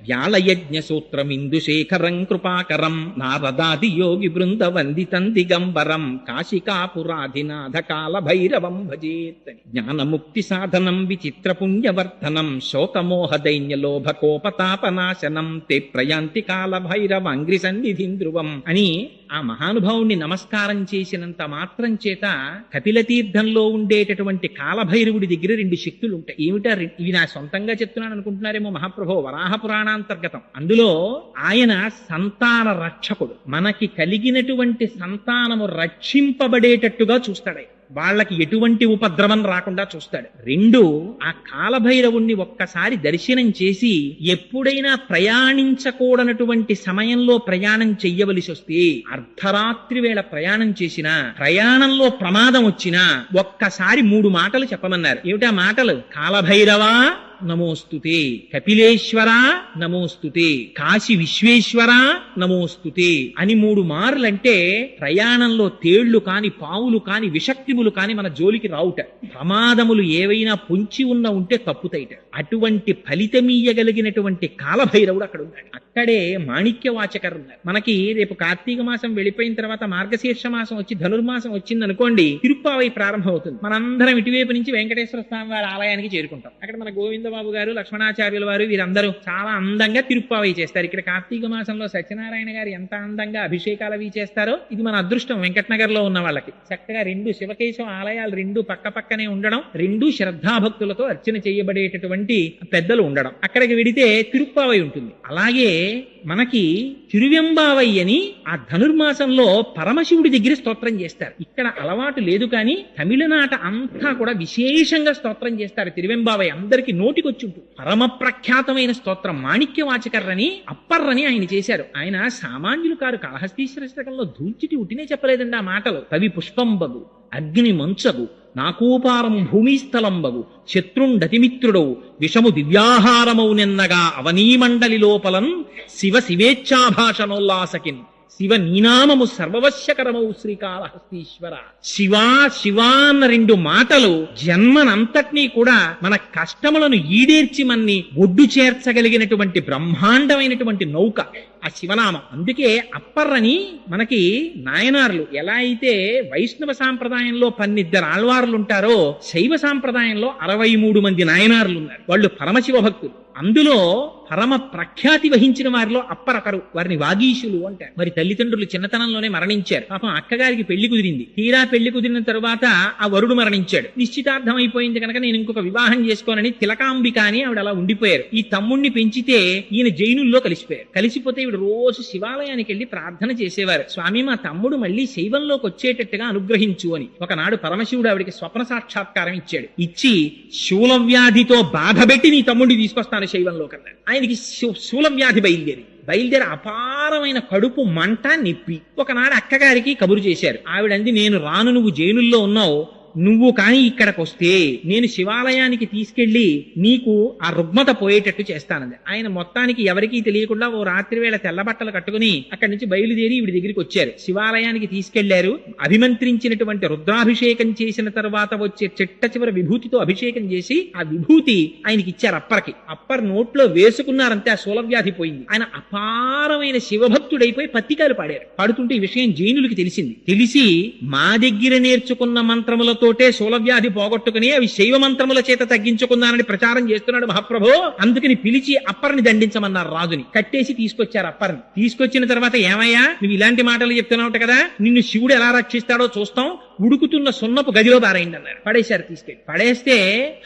వ్యాళయజ్ఞ సూత్రమిందుశేఖరం కృపాకరం నారదాది యోగి బృంద వందితం దిగంబరం కాశికాపురాధినాథ కాలభైరవం భజేత్. జ్ఞానముక్తి సాధనం చిత్రపుణ్యవర్ధనం శోకమోహ దైన్యలోభ కోపతాపనాశనం తే ప్రయాంతి కాల భైరవాంగ్రి సన్నిధిం ధ్రువం అని ఆ మహానుభావుణ్ణి నమస్కారం చేసినంత మాత్రం చేత కపిల తీర్థంలో ఉండేటటువంటి కాలభైరవుడి దగ్గర 2 శక్తులు ఉంటాయి. ఏమిటా? ఇవి నా సొంతంగా చెప్తున్నాను అనుకుంటున్నారేమో మహాప్రభో, వరాహ పురాణాంతర్గతం. అందులో ఆయన సంతాన రక్షకుడు. మనకి కలిగినటువంటి సంతానము రక్షింపబడేటట్టుగా చూస్తాడు. వాళ్ళకి ఎటువంటి ఉపద్రవం రాకుండా చూస్తాడు. 2 ఆ కాలభైరవుణ్ణి ఒక్కసారి దర్శనం చేసి ఎప్పుడైనా ప్రయాణించకూడనటువంటి సమయంలో ప్రయాణం చెయ్యవలసి వస్తే అర్ధరాత్రి వేళ ప్రయాణం చేసినా ప్రయాణంలో ప్రమాదం వచ్చినా ఒక్కసారి 3 మాటలు చెప్పమన్నారు. ఏమిటా మాటలు? కాలభైరవా నమోస్తుతే, కపిలేశ్వర నమోస్తుతే, కాశీ విశ్వేశ్వర నమోస్తుతే అని 3 మార్లంటే ప్రయాణంలో తేళ్లు కాని పావులు కాని విషక్తిములు కాని మన జోలికి రావుట. ప్రమాదములు ఏవైనా పొంచి ఉంటే తప్పుతాయిట. అటువంటి ఫలితమీయగలిగినటువంటి కాలభైరవుడు అక్కడ ఉన్నాడు. అక్కడే మాణిక్యవాచకరు ఉన్నారు. మనకి రేపు కార్తీక మాసం వెళ్ళిపోయిన తర్వాత మార్గశీర్ష మాసం వచ్చి ధనుర్మాసం వచ్చింది అనుకోండి, తిరుప్పావై ప్రారంభం అవుతుంది. మనందరం ఇటువైపు నుంచి వెంకటేశ్వర స్వామి వారి ఆలయానికి చేరుకుంటాం. అక్కడ మన గోవిందబాబు గారు, లక్ష్మణాచార్యుల వారు వీరందరూ చాలా అందంగా తిరుప్పావై చేస్తారు. ఇక్కడ కార్తీక మాసంలో సత్యనారాయణ గారు ఎంత అందంగా అభిషేకాలు అవి చేస్తారో ఇది మన అదృష్టం. వెంకటనగర్ లో ఉన్న వాళ్ళకి చక్కగా 2 శివకేశవ ఆలయాలు 2 పక్క పక్కనే ఉండడం, 2 శ్రద్ధాభక్తులతో అర్చన చేయబడేటటువంటి పెద్దలు ఉండడం. అక్కడికి వెడితే తిరుప్పావై ఉంటుంది. అలాగే మనకి తిరువెంబావై అని ఆ ధనుర్మాసంలో పరమశివుడి దగ్గర స్తోత్రం చేస్తారు. ఇక్కడ అలవాటు లేదు కానీ తమిళనాట అంతా కూడా విశేషంగా స్తోత్రం చేస్తారు. తిరువెంబావై అందరికి నోటికొచ్చి ఉంటుంది. పరమ ప్రఖ్యాతమైన స్తోత్రం మాణిక్యవాచకర్రని అప్పర్రని ఆయన చేశారు. ఆయన సామాన్యులు కారు. కాళహస్తీశ్వర శతకంలో ధూల్చిటి ఉట్టినే చెప్పలేదండి ఆ మాటలు. కవి పుష్పంబగు అగ్ని మంచగు నాకూపారం భూమిస్థలంబగు శత్రుండతిమిత్రుడవు విషము దివ్యాహారమౌ నిన్నగా అవనీమండలి లోపలన్ శివ శివేచ్ఛాభాషణోల్లాసకిన్ శివ నీనామము సర్వవశ్యకరమౌ శ్రీకాళహస్తీశ్వర. శివా శివా అన్న 2 మాటలు జన్మనంతటినీ కూడా మన కష్టములను ఈడేర్చి మన్ని ఒడ్డు చేర్చగలిగినటువంటి బ్రహ్మాండమైనటువంటి నౌక ఆ శివనామం. అందుకే అప్పర్రని మనకి నాయనార్లు ఎలా అయితే వైష్ణవ సాంప్రదాయంలో 12 ఆళ్వార్లు ఉంటారో శైవ సాంప్రదాయంలో 63 మంది నాయనార్లు ఉన్నారు. వాళ్ళు పరమశివ భక్తులు. అందులో పరమ ప్రఖ్యాతి వహించిన వారిలో అప్పరకరు. వారిని వాగీశులు అంటారు. మరి తల్లిదండ్రులు చిన్నతనంలోనే మరణించారు. పాపం అక్కగారికి పెళ్లి కుదిరింది. తీరా పెళ్లి కుదిరిన తరువాత ఆ వరుడు మరణించాడు. నిశ్చితార్థం అయిపోయింది కనుక నేను ఇంకొక వివాహం చేసుకోనని తిలకాంబిక అని ఆవిడ అలా ఉండిపోయారు. ఈ తమ్ముణ్ణి పెంచితే ఈయన జైనుల్లో కలిసిపోయారు. కలిసిపోతే ఈవిడ రోజు శివాలయానికి వెళ్లి ప్రార్థన చేసేవారు. స్వామి మా తమ్ముడు మళ్ళీ శైవంలోకి వచ్చేటట్టుగా అనుగ్రహించు అని. ఒకనాడు పరమశివుడు ఆవిడికి స్వప్న సాక్షాత్కారం ఇచ్చాడు. ఇచ్చి శూలవ్యాధితో బాధపెట్టి నీ తమ్ముడిని తీసుకొస్తాను శైవంలోకి అన్నాడు. ఆయనకి శూలవ్యాధి బయలుదేరి అపారమైన కడుపు మంట నొప్పి. ఒకనాడు అక్కగారికి కబురు చేశారు. ఆవిడంది నేను రాను, నువ్వు జైనుల్లో ఉన్నావు, నువ్వు కాని ఇక్కడికి వస్తే నేను శివాలయానికి తీసుకెళ్లి నీకు ఆ రుగ్మత పోయేటట్టు చేస్తానంది. ఆయన మొత్తానికి ఎవరికీ తెలియకుండా ఓ రాత్రి వేళ తెల్లబట్టలు కట్టుకుని అక్కడి నుంచి బయలుదేరి వీడి దగ్గరికి వచ్చారు. శివాలయానికి తీసుకెళ్లారు. అభిమంత్రించినటువంటి రుద్రాభిషేకం చేసిన తర్వాత వచ్చే చిట్ట చివరి విభూతితో అభిషేకం చేసి ఆ విభూతి ఆయనకి ఇచ్చారు. అప్పర్కి అప్పర్ నోట్లో వేసుకున్నారంతే ఆ శూలవ్యాధి పోయింది. ఆయన అపారమైన శివభక్తుడైపోయి పత్తికాలు పాడారు. పాడుతుంటే ఈ విషయం జైనులకి తెలిసింది. తెలిసి మా దగ్గర నేర్చుకున్న మంత్రములతోటే శూలవ్యాధి పోగొట్టుకుని అవి శైవ మంత్రముల చేత తగ్గించుకున్నానని ప్రచారం చేస్తున్నాడు మహాప్రభు. అందుకని పిలిచి అప్పర్ని దండించమన్నారు. రాజుని కట్టేసి తీసుకొచ్చారు. అప్పర్ని తీసుకొచ్చిన తర్వాత ఏమయ్యా నువ్వు ఇలాంటి మాటలు చెప్తున్నావు కదా, నిన్ను శివుడు ఎలా రక్షిస్తాడో చూస్తాం, ఉడుకుతున్న సున్నపు గదిలో పారేయండి అన్నారు. పడేశారు. తీసుకెళ్ళి పడేస్తే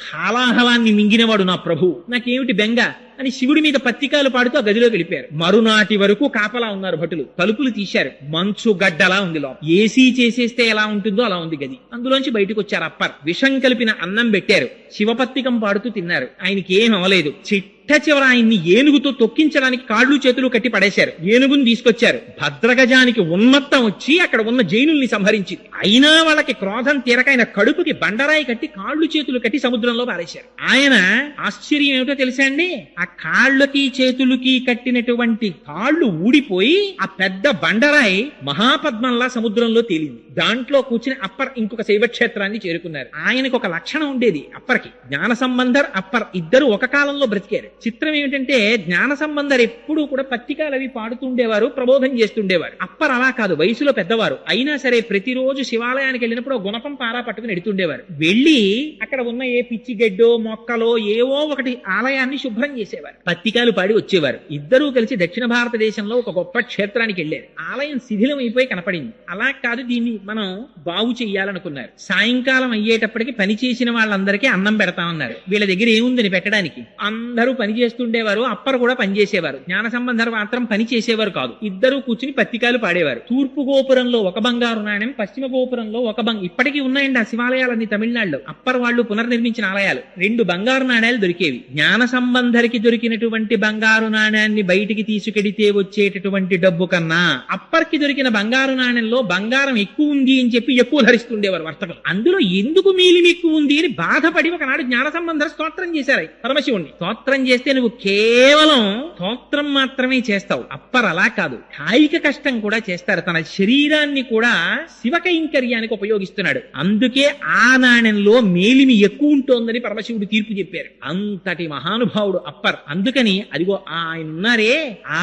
హాలాహలాన్ని మింగినవాడు నా ప్రభు, నాకేమిటి బెంగ అని శివుడి మీద పత్రికాలు పాడుతూ ఆ గదిలో వెళ్ళిపోయారు. మరునాటి వరకు కాపలా ఉన్నారు భటులు. తలుపులు తీశారు. మంచు గడ్డలా ఉంది లోపల. ఏసీ చేసేస్తే ఎలా ఉంటుందో అలా ఉంది గది. అందులోంచి బయటకు వచ్చారు. అప్పర్ విషం కలిపిన అన్నం పెట్టారు. శివపత్రికం పాడుతూ తిన్నారు. ఆయనకి ఏం అవ్వలేదు. చిట్ట చివర ఆయన్ని ఏనుగుతో తొక్కించడానికి కాళ్ళు చేతులు కట్టి పడేశారు. ఏనుగుని తీసుకొచ్చారు. భద్రగజానికి ఉన్మత్తం వచ్చి అక్కడ ఉన్న జైనుల్ని సంహరించింది. అయినా వాళ్ళకి క్రోధం తీరక ఆయన కడుపుకి బండరాయి కట్టి కాళ్ళు చేతులు కట్టి సముద్రంలో పారేశారు. ఆయన ఆశ్చర్యం ఏమిటో తెలుసా అండి, ఆ కాళ్ళకి చేతులకి కట్టినటువంటి కాళ్ళు ఊడిపోయి ఆ పెద్ద బండరాయి మహాపద్మంలా సముద్రంలో తేలింది. దాంట్లో కూర్చుని అప్పర్ ఇంకొక శైవక్షేత్రాన్ని చేరుకున్నారు. ఆయనకు ఒక లక్షణం ఉండేది. అప్పర్కి జ్ఞాన సంబంధర్ అప్పర్ ఇద్దరు ఒక కాలంలో బ్రతికారు. చిత్రం ఏమిటంటే జ్ఞాన సంబంధర్ ఎప్పుడూ కూడా పత్రికలు అవి పాడుతుండేవారు, ప్రబోధం చేస్తుండేవారు. అప్పర్ అలా కాదు, వయసులో పెద్దవారు. అయినా సరే ప్రతిరోజు శివాలయానికి వెళ్ళినప్పుడు గుణపం పారా పట్టుకుని ఎడుతుండేవారు. వెళ్ళి అక్కడ ఉన్న ఏ పిచ్చి గడ్డో మొక్కలో ఏవో ఒకటి ఆలయాన్ని శుభ్రం చేసేవారు. పత్రికలు పాడి వచ్చేవారు. ఇద్దరూ కలిసి దక్షిణ భారతదేశంలో ఒక గొప్ప క్షేత్రానికి వెళ్ళారు. ఆలయం శిథిలం అయిపోయి కనపడింది. అలా కాదు, దీన్ని మనం బాగు చెయ్యాలనుకున్నారు. సాయంకాలం అయ్యేటప్పటికి పని చేసిన వాళ్ళందరికీ అన్నం పెడతామన్నారు. వీళ్ళ దగ్గర ఏముందని పెట్టడానికి. అందరూ పని చేస్తుండేవారు. అప్పర్ కూడా పని చేసేవారు. జ్ఞాన సంబంధర్ మాత్రం పని చేసేవారు కాదు. ఇద్దరు కూర్చుని పత్రికలు పాడేవారు. తూర్పు గోపురంలో ఒక బంగారు నాణ్యం, పశ్చిమ గోపురంలో ఒక ఇప్పటికీ ఉన్నాయండి ఆ శివాలయాలన్నీ తమిళనాడులో. అప్పర్ వాళ్ళు పునర్నిర్మించిన ఆలయాలు. 2 బంగారు నాణ్యాలు దొరికేవి. జ్ఞాన సంబంధరికి దొరికినటువంటి బంగారు నాణ్యాన్ని బయటికి తీసుకెడితే వచ్చేటటువంటి డబ్బు కన్నా అప్పర్కి దొరికిన బంగారు నాణ్యంలో బంగారం ఎక్కువ ఉంది అని చెప్పి ఎక్కువ ధరిస్తుండేవారు వర్తకులు. అందులో ఎందుకు మీలిమి ఎక్కువ ఉంది అని బాధపడి ఒకనాడు జ్ఞాన సంబంధర్ స్తోత్రం చేశారు పరమశివుణ్ణి. స్తోత్రం చేస్తే నువ్వు కేవలం స్తోత్రం మాత్రమే చేస్తావు. అప్పర్ అలా కాదు, కాయిక కష్టం కూడా చేస్తారు. తన శరీరాన్ని కూడా శివ కైంకర్యానికి ఉపయోగిస్తున్నాడు. అందుకే ఆ నాణ్యంలో మేలిమి ఎక్కువ ఉంటోందని పరమశివుడు తీర్పు చెప్పారు. అంతటి మహానుభావుడు అప్పర్. అందుకని అదిగో ఆయన ఉన్నారే,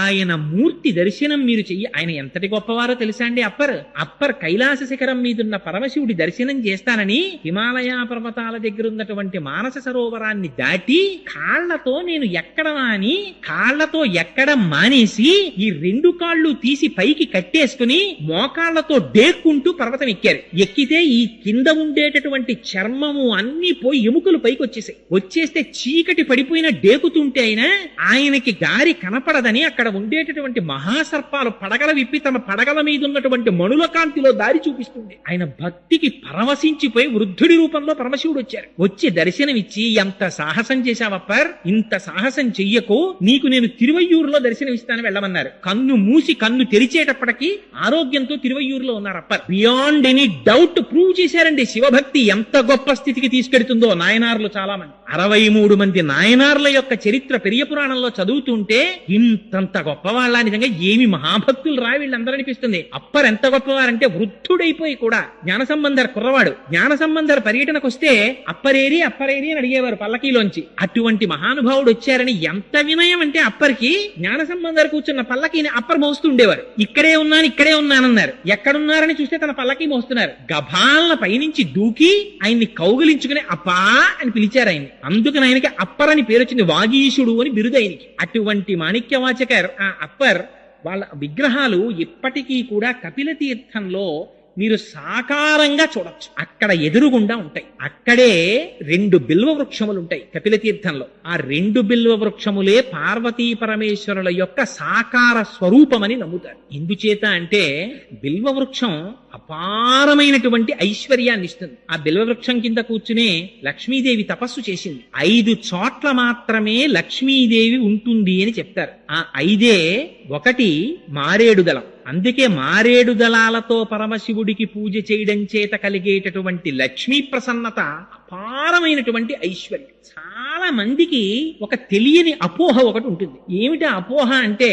ఆయన మూర్తి దర్శనం మీరు చెయ్యి. ఆయన ఎంతటి గొప్పవారో తెలుసా అండి అప్పర్. అప్పర్ కైలాస శిఖరం మీదున్న పరమశివుడి దర్శనం చేస్తానని హిమాలయ పర్వతాల దగ్గర ఉన్నటువంటి మానస సరోవరాన్ని దాటి కాళ్లతో నేను ఎక్కడనా అని కాళ్లతో ఎక్కడం మానేసి ఈ 2 కాళ్ళు తీసి పైకి కట్టేసుకుని మోకాళ్లతో డేక్కుంటూ పర్వతం ఎక్కారు. ఎక్కితే ఈ కింద ఉండేటటువంటి చర్మము అన్ని పోయి ఎముకలు పైకి వచ్చేసాయి. వచ్చేస్తే చీకటి పడిపోయిన డేకుతుంటే అయినా ఆయనకి దారి కనపడదని అక్కడ ఉండేటటువంటి మహాసర్పాలు పడగల విప్పి తమ పడగల మీద ఉన్నటువంటి మణుల కాంతిలో దారి చూపిస్తుంది. ఆయన భక్తికి పరవశించిపోయి వృద్ధుడి రూపంలో పరమశివుడు వచ్చారు. వచ్చి దర్శనమిచ్చి, ఎంత సాహసం చేశావప్పర్, ఇంత సాహసం చెయ్యకు, నీకు నేను తిరువయ్యూరులో దర్శనమిస్తాను వెళ్ళమన్నారు. కన్ను మూసి కన్ను తెరిచేటప్పటికి ఆరోగ్యంతో తిరువయ్యూరులో ఉన్నారు upper. Beyond any doubt prove చేశారండి శివభక్తి ఎంత గొప్ప స్థితికి తీసుకెడుతుందో. నాయనార్లు చాలా మంది, 63 మంది నాయనార్ల యొక్క చరిత్ర పెరియ పురాణంలో చదువుతుంటే ఇంతంత గొప్పవాళ్ళ, నిజంగా ఏమి మహాభక్తులు రా వీళ్ళందరూ అనిపిస్తుంది. అప్పర్ ఎంత గొప్పవారంటే వృద్ధుడైపోయి కూడా జ్ఞాన సంబంధర్ కుర్రవాడు. జ్ఞాన సంబంధర్ పర్యటనకు వస్తే అప్పరేరి అప్పరేరి అని అడిగేవారు పల్లకీలోంచి. అటువంటి మహానుభావుడు వచ్చారని ఎంత వినయం అంటే అప్పర్కి. జ్ఞాన సంబంధర్ కూర్చున్న పల్లకీని అప్పర్ మోస్తుండేవారు. ఇక్కడే ఉన్నానన్నారు. ఎక్కడున్నారని చూస్తే తన పల్లకీ మోస్తున్నారు. గభాలన పైనుంచి దూకి ఆయన్ని కౌగిలించుకుని అప్పా అని పిలిచారు ఆయన్ని. అందుకని ఆయనకి అప్పర్ అని పేరు వచ్చింది. వాగీశుడు అని బిరుదు ఆయనకి. అటువంటి మాణిక్యవాచకర్ ఆ అప్పర్ వాళ్ళ విగ్రహాలు ఇప్పటికీ కూడా కపిల తీర్థంలో మీరు సాకారంగా చూడొచ్చు. అక్కడ ఎదురుగుండా ఉంటాయి. అక్కడే 2 బిల్వ వృక్షములు ఉంటాయి కపిల తీర్థంలో. ఆ 2 బిల్వ వృక్షములే పార్వతీ పరమేశ్వరుల యొక్క సాకార స్వరూపమని నమ్ముతారు. ఎందుచేత అంటే బిల్వ వృక్షం అపారమైనటువంటి ఐశ్వర్యాన్ని ఇస్తుంది. ఆ బిల్వవృక్షం కింద కూర్చునే లక్ష్మీదేవి తపస్సు చేసింది. 5 చోట్ల మాత్రమే లక్ష్మీదేవి ఉంటుంది అని చెప్తారు. ఆ 5 ఒకటి మారేడు దళం. అందుకే మారేడు దళాలతో పరమశివుడికి పూజ చేయడం చేత కలిగేటటువంటి లక్ష్మీ ప్రసన్నత అపారమైనటువంటి ఐశ్వర్యం. చాలా మందికి ఒక తెలియని అపోహ ఒకటి ఉంటుంది. ఏమిటా అపోహ అంటే,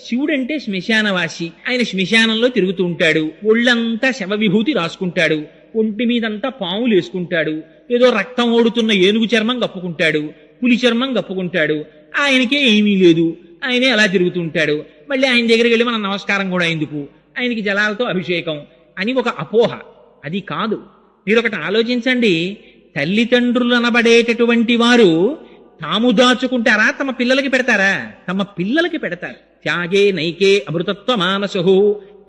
శివుడంటే శ్మశానవాసి, ఆయన శ్మశానంలో తిరుగుతూ ఉంటాడు, ఒళ్ళంతా శవ విభూతి రాసుకుంటాడు, ఒంటి మీదంతా పాములు వేసుకుంటాడు, ఏదో రక్తం ఓడుతున్న ఏనుగు చర్మం కప్పుకుంటాడు, పులి చర్మం కప్పుకుంటాడు, ఆయనకే ఏమీ లేదు, ఆయనే అలా తిరుగుతుంటాడు, మళ్ళీ ఆయన దగ్గరికి వెళ్ళి మనం నమస్కారం కూడా ఎందుకు, ఆయనకి జలాలతో అభిషేకం అని ఒక అపోహ. అది కాదు. మీరు ఒకటి ఆలోచించండి, తల్లిదండ్రులు అనబడేటటువంటి వారు తాము దాచుకుంటారా, తమ పిల్లలకి పెడతారా? తమ పిల్లలకి పెడతారు. త్యాగే నైకే అమృతత్వ మానసు.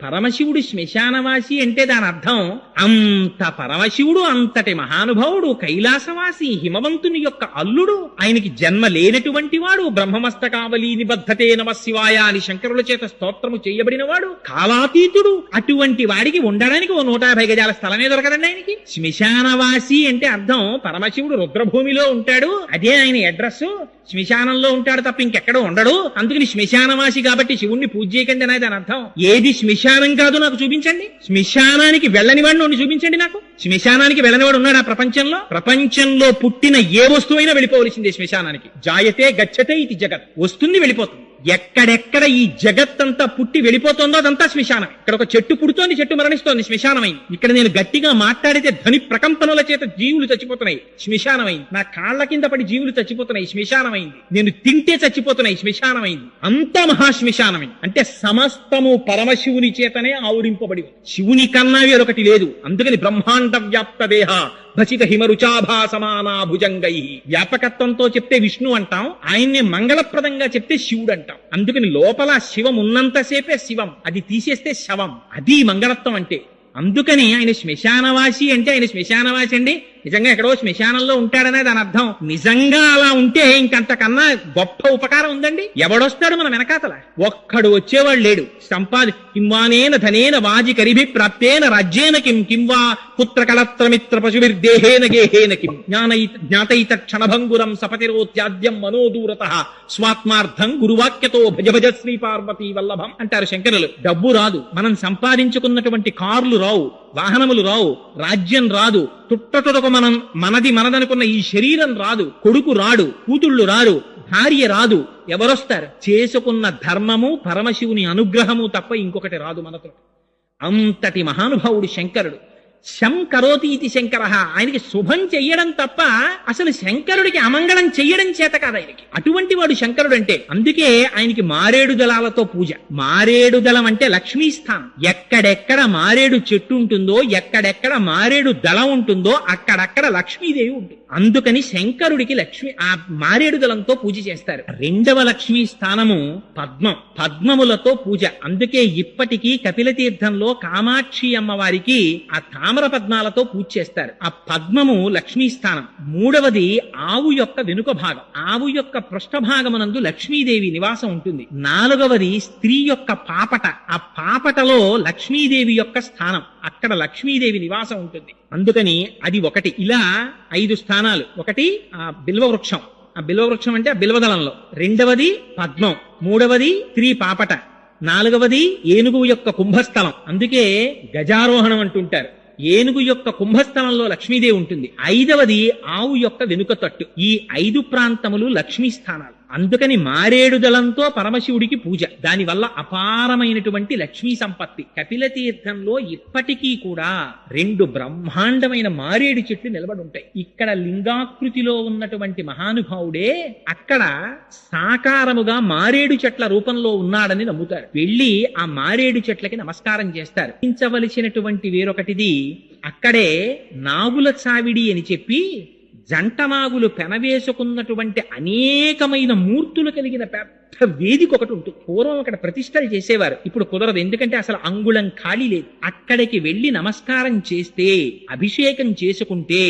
పరమశివుడు శ్మశానవాసి అంటే దాని అర్థం అంత పరమశివుడు అంతటి మహానుభావుడు, కైలాసవాసి, హిమవంతుని యొక్క అల్లుడు, ఆయనకి జన్మ లేనటువంటి వాడు, బ్రహ్మమస్తకావలి నిబద్ధతే నమ శివాయ అని శంకరుల చేత స్తోత్రము చేయబడిన వాడు, కాలాతీతుడు. అటువంటి వాడికి ఉండడానికి ఓ 150 గజాల స్థలమే దొరకదండి ఆయనకి. శ్మశానవాసి అంటే అర్థం పరమశివుడు రుద్రభూమిలో ఉంటాడు, అదే ఆయన అడ్రస్. శ్మశానంలో ఉంటాడు తప్ప ఇంకెక్కడ ఉండడు, అందుకని శ్మశానవాసి కాబట్టి శివుణ్ణి పూజ చేయకండి అనేది దాని అర్థం. ఏది శ్మశానం కాదు నాకు చూపించండి. శ్మశానానికి వెళ్ళని వాడిని చూపించండి నాకు. శ్మశానానికి వెళ్ళనివాడు ఉన్నాడు ఆ ప్రపంచంలో? ప్రపంచంలో పుట్టిన ఏ వస్తువైనా వెళ్ళిపోవలసిందే శ్మశానానికి. జాయతే గచ్చతే ఇది జగత్. వస్తుంది, వెళ్ళిపోతుంది. ఎక్కడెక్కడ ఈ జగత్తంతా పుట్టి వెళ్ళిపోతుందో అదంతా శ్మశానం. ఇక్కడ ఒక చెట్టు పుడుతోంది, చెట్టు మరణిస్తోంది, శ్మశానమైంది. ఇక్కడ నేను గట్టిగా మాట్లాడితే ధ్వని ప్రకంపనల చేత జీవులు చచ్చిపోతున్నాయి, శ్మశానమైంది. నా కాళ్ల కింద పడి జీవులు చచ్చిపోతున్నాయి, శ్మశానమైంది. నేను తింటే చచ్చిపోతున్నాయి, శ్మశానమైంది. అంతా మహాశ్మశానమైంది. అంటే సమస్తము పరమశివుని చేతనే ఆవురింపబడి శివుని కన్నా వేరొకటి లేదు. అందుకని బ్రహ్మాండ వ్యాప్త దేహ భసిత హిమరుచాభా సమానా భుజంగై. వ్యాపకత్వంతో చెప్తే విష్ణు అంటాం, ఆయన్ని మంగళప్రదంగా చెప్తే శివుడు అంటాం. అందుకని లోపల శివం ఉన్నంతసేపే శివం, అది తీసేస్తే శవం. అది మంగళత్వం అంటే. అందుకని ఆయన శ్మశానవాసి అంటే ఆయన శ్మశానవాసి అండి నిజంగా ఎక్కడో శ్మశానంలో ఉంటాడనే దాని అర్థం. నిజంగా అలా ఉంటే ఇంకంతకన్నా గొప్ప ఉపకారం ఉందండి. ఎవడొస్తాడు మన వెనకాతల? ఒక్కడు వచ్చేవాడు లేడు. సంపాది కింవానేన ధనేన వాజి కరిభి ప్రాప్తేన రాజ్యేన కిం కింవా పుత్ర కళత్రమిత్ర పశుభిర్దేహేన గేహేన కిం జ్ఞాతైత క్షణభంగురం సపతిరోత్యాద్యం మనోదూరత స్వాత్మార్థం గురువాక్యతో భజ భజ శ్రీ పార్వతీ వల్లభం అంటారు శంకరులు. డబ్బు రాదు, మనం సంపాదించుకున్నటువంటి కార్లు రావు, వాహనములు రావు, రాజ్యం రాదు, తుట్టతుడకు మనం మనదనుకున్న ఈ శరీరం రాదు, కొడుకు రాడు, కూతుళ్ళు రారు, భార్య రాదు. ఎవరొస్తారు? చేసుకున్న ధర్మము, పరమశివుని అనుగ్రహము తప్ప ఇంకొకటి రాదు మనతో. అంతటి మహానుభావుడు శంకరుడు. శం కరోతి ఇది శంకర. ఆయనకి శుభం చెయ్యడం తప్ప అసలు శంకరుడికి అమంగళం చెయ్యడం చేత కాదు ఆయనకి. అటువంటి వాడు శంకరుడు అంటే. అందుకే ఆయనకి మారేడు దళాలతో పూజ. మారేడు దళం అంటే లక్ష్మీ స్థానం. ఎక్కడెక్కడ మారేడు చెట్టు ఉంటుందో, ఎక్కడెక్కడ మారేడు దళం ఉంటుందో అక్కడక్కడ లక్ష్మీదేవి ఉంటుంది. అందుకని శంకరుడికి ఆ మారేడు దళంతో పూజ చేస్తారు. 2వ లక్ష్మీ స్థానము పద్మం. పద్మములతో పూజ. అందుకే ఇప్పటికీ కపిల తీర్థంలో కామాక్షి అమ్మవారికి ఆ తామర పద్మాలతో పూజ చేస్తారు. ఆ పద్మము లక్ష్మీ స్థానం. 3వది ఆవు యొక్క వెనుక భాగం. ఆవు యొక్క పృష్ఠభాగమునందు లక్ష్మీదేవి నివాసం ఉంటుంది. 4వది స్త్రీ యొక్క పాపట. ఆ పాపటలో లక్ష్మీదేవి యొక్క స్థానం. అక్కడ లక్ష్మీదేవి నివాసం ఉంటుంది. అందుకని అది ఒకటి. ఇలా 5 స్థానాలు. ఒకటి ఆ బిల్వవృక్షం. ఆ బిల్వవృక్షం అంటే ఆ బిల్వదళంలో. 2వది పద్మం. 3వది స్త్రీ పాపట. 4వది ఏనుగు యొక్క కుంభస్థలం. అందుకే గజారోహణం అంటుంటారు. ఏనుగు యొక్క కుంభస్థలంలో లక్ష్మీదేవి ఉంటుంది. 5వది ఆవు యొక్క వెనుక తట్టు. ఈ 5 ప్రాంతములు లక్ష్మీ స్థానాలు. అందుకని మారేడు దళంతో పరమశివుడికి పూజ. దానివల్ల అపారమైనటువంటి లక్ష్మీ సంపత్తి. కపిల తీర్థంలో ఇప్పటికీ కూడా 2 బ్రహ్మాండమైన మారేడు చెట్లు నిలబడి ఉంటాయి. ఇక్కడ లింగాకృతిలో ఉన్నటువంటి మహానుభావుడే అక్కడ సాకారముగా మారేడు చెట్ల రూపంలో ఉన్నాడని నమ్ముతారు. వెళ్ళి ఆ మారేడు చెట్లకి నమస్కారం చేస్తారు. ించవలసినటువంటి వేరొకటిది, అక్కడే నాగుల చావిడి అని చెప్పి జంటనాగులు పెనవేసుకున్నటువంటి అనేకమైన మూర్తులు కలిగిన పెద్ద వేదిక ఒకటి ఉంటుంది. పూర్వం అక్కడ ప్రతిష్టలు చేసేవారు. ఇప్పుడు కుదరదు, ఎందుకంటే అసలు అంగుళం ఖాళీ లేదు. అక్కడికి వెళ్లి నమస్కారం చేస్తే, అభిషేకం చేసుకుంటే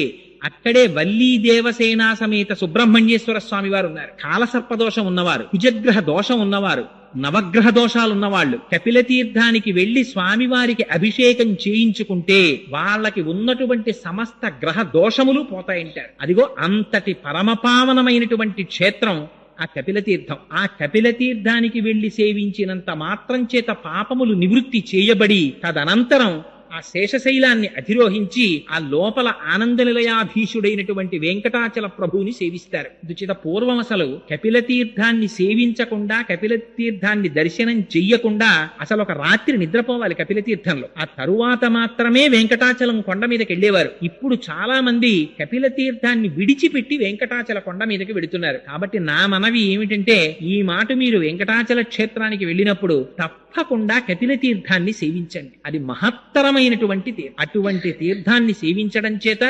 అక్కడే వల్లీ దేవసేనా సమేత సుబ్రహ్మణ్యేశ్వర స్వామి వారు ఉన్నారు. కాలసర్పదోషం ఉన్నవారు, కుజగ్రహ దోషం ఉన్నవారు, నవగ్రహ దోషాలున్నవాళ్లు కపిల తీర్థానికి వెళ్లి స్వామివారికి అభిషేకం చేయించుకుంటే వాళ్ళకి ఉన్నటువంటి సమస్త గ్రహ దోషములు పోతాయంటారు. అదిగో అంతటి పరమపావనమైనటువంటి క్షేత్రం ఆ కపిల తీర్థం. ఆ కపిల తీర్థానికి వెళ్లి సేవించినంత మాత్రం చేత పాపములు నివృత్తి చేయబడి తదనంతరం ఆ శేషశైలాన్ని అధిరోహించి ఆ లోపల ఆనంద నిలయాధీశుడైనటువంటి వెంకటాచల ప్రభువుని సేవిస్తారు. దుచిత పూర్వం అసలు కపిల తీర్థాన్ని సేవించకుండా కపిల తీర్థాన్ని దర్శనం చెయ్యకుండా అసలు ఒక రాత్రి నిద్రపోవాలి కపిల తీర్థంలో. ఆ తరువాత మాత్రమే వెంకటాచలం కొండ మీదకి వెళ్లేవారు. ఇప్పుడు చాలా మంది కపిల తీర్థాన్ని విడిచిపెట్టి వెంకటాచల కొండ మీదకి వెళుతున్నారు. కాబట్టి నా మనవి ఏమిటంటే ఈ మాట మీరు వెంకటాచల క్షేత్రానికి వెళ్ళినప్పుడు తప్పకుండా కపిల తీర్థాన్ని సేవించండి. అది మహత్తరమైనటువంటి తీర్థం. అటువంటి తీర్థాన్ని సేవించడం చేత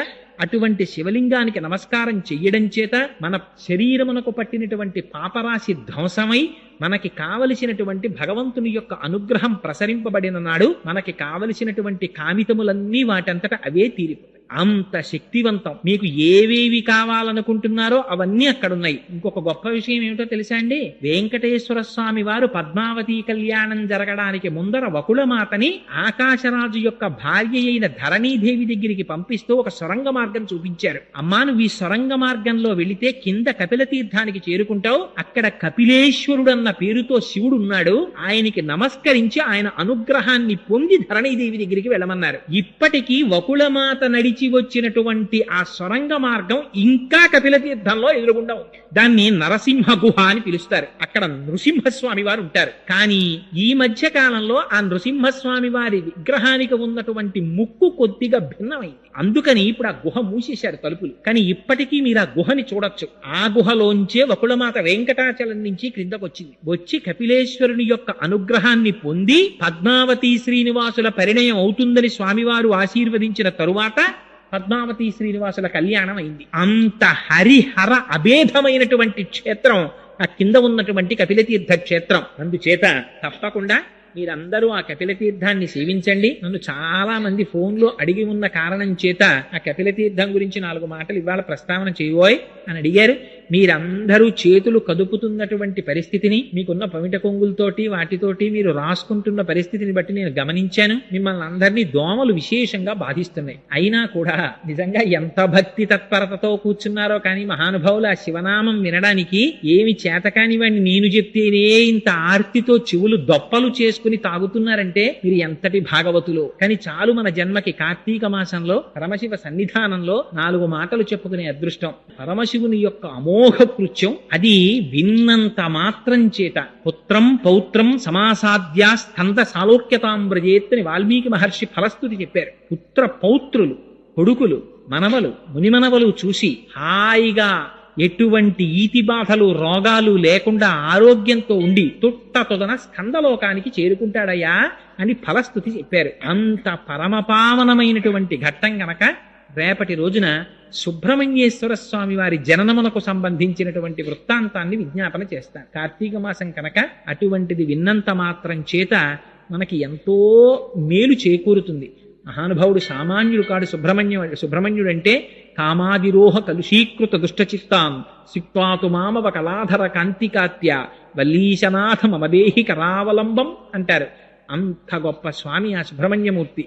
అటువంటి శివలింగానికి నమస్కారం చెయ్యడం చేత మన శరీరమునకు పట్టినటువంటి పాపరాశి ధ్వంసమై మనకి కావలసినటువంటి భగవంతుని యొక్క అనుగ్రహం ప్రసరింపబడిన నాడు మనకి కావలసినటువంటి కామితములన్నీ వాటంతట అవే తీరిపోతాయి. అంత శక్తివంతం. మీకు ఏవేవి కావాలనుకుంటున్నారో అవన్నీ అక్కడున్నాయి. ఇంకొక గొప్ప విషయం ఏమిటో తెలుసా అండి? వెంకటేశ్వర స్వామి వారు పద్మావతి కళ్యాణం జరగడానికి ముందర వకుళమాతని ఆకాశరాజు యొక్క భార్య అయిన ధరణీదేవి దగ్గరికి పంపిస్తూ ఒక సొరంగ మార్గం చూపించారు. అమ్మా నువ్వు ఈ సొరంగ మార్గంలో వెళితే కింద కపిల తీర్థానికి చేరుకుంటావు. అక్కడ కపిలేశ్వరుడు అన్న పేరుతో శివుడు ఉన్నాడు. ఆయనకి నమస్కరించి ఆయన అనుగ్రహాన్ని పొంది ధరణీదేవి దగ్గరికి వెళ్ళమన్నారు. ఇప్పటికీ వకుళమాత నడిచి వచ్చినటువంటి ఆ సొరంగ మార్గం ఇంకా కపిల తీర్థంలో ఎదురుగుండా ఉంది. దాన్ని నరసింహ గుహ అని పిలుస్తారు. అక్కడ నృసింహస్వామి వారు ఉంటారు. కానీ ఈ మధ్య కాలంలో ఆ నృసింహస్వామి వారి విగ్రహానికి ఉన్నటువంటి ముక్కు కొద్దిగా భిన్నమైంది. అందుకని ఇప్పుడు ఆ గుహ మూసేశారు తలుపులు. కానీ ఇప్పటికీ మీరు ఆ గుహని చూడొచ్చు. ఆ గుహలోంచే వకుళమాత వెంకటాచలం నుంచి క్రిందకొచ్చింది. వచ్చి కపిలేశ్వరుని యొక్క అనుగ్రహాన్ని పొంది పద్మావతి శ్రీనివాసుల పరిణయం అవుతుందని స్వామివారు ఆశీర్వదించిన తరువాత పద్మావతి శ్రీనివాసుల కళ్యాణం అయింది. అంత హరిహర అభేదమైనటువంటి క్షేత్రం ఆ కింద ఉన్నటువంటి కపిలతీర్థ క్షేత్రం. అందుచేత తప్పకుండా మీరందరూ ఆ కపిల తీర్థాన్ని సేవించండి. నన్ను చాలా మంది ఫోన్లో అడిగి ఉన్న కారణం చేత ఆ కపిల తీర్థం గురించి 4 మాటలు ఇవాళ ప్రస్తావన చేయబోయ్ అని అడిగారు. మీరందరూ చేతులు కదుపుతున్నటువంటి పరిస్థితిని, మీకున్న పమిట కొంగులతోటి వాటితోటి మీరు రాసుకుంటున్న పరిస్థితిని బట్టి నేను గమనించాను. మిమ్మల్ని అందరినీ దోమలు విశేషంగా బాధిస్తున్నాయి. అయినా కూడా నిజంగా ఎంత భక్తి తత్పరతతో కూర్చున్నారో కానీ మహానుభావులు ఆ శివనామం వినడానికి ఏమి చేతకాని వాడిని నేను చెప్తేనే ఇంత ఆర్తితో చెవులు దొప్పలు చేసుకుని తాగుతున్నారంటే మీరు ఎంతటి భాగవతులు. కానీ చాలు మన జన్మకి కార్తీక మాసంలో పరమశివ సన్నిధానంలో 4 మాటలు చెప్పుకునే అదృష్టం. పరమశివుని యొక్క అమోఘ కృత్యం అది విన్నంత మాత్రం చేత పుత్రం పౌత్రం సమాసాద్యా స్కంద సాలోక్యతాంబ్రజేత్ అని వాల్మీకి మహర్షి ఫలస్తుతి చెప్పారు. పుత్ర పౌత్రులు, కొడుకులు, మనవలు, మునిమనవలు చూసి హాయిగా ఎటువంటి ఈతి బాధలు రోగాలు లేకుండా ఆరోగ్యంతో ఉండి తొదన స్కందలోకానికి చేరుకుంటాడయ్యా అని ఫలస్తుతి చెప్పారు. అంత పరమపావనమైనటువంటి ఘట్టం గనక రేపటి రోజున సుబ్రహ్మణ్యేశ్వర స్వామి వారి జననమునకు సంబంధించినటువంటి వృత్తాంతాన్ని విజ్ఞాపన చేస్తాను. కార్తీక మాసం కనుక అటువంటిది విన్నంత మాత్రం చేత మనకి ఎంతో మేలు చేకూరుతుంది. మహానుభావుడు సామాన్యుడు కాడు. సుబ్రహ్మణ్యుడు అంటే కామాదిరోహ కలుషీకృత దుష్టచిత్తాం సిక్వాతు మామవ కళాధర కాంతికాత్య వల్లీశనాథ మమదేహి కరావలంబం అంటారు. అంత గొప్ప స్వామి ఆ సుబ్రహ్మణ్యమూర్తి.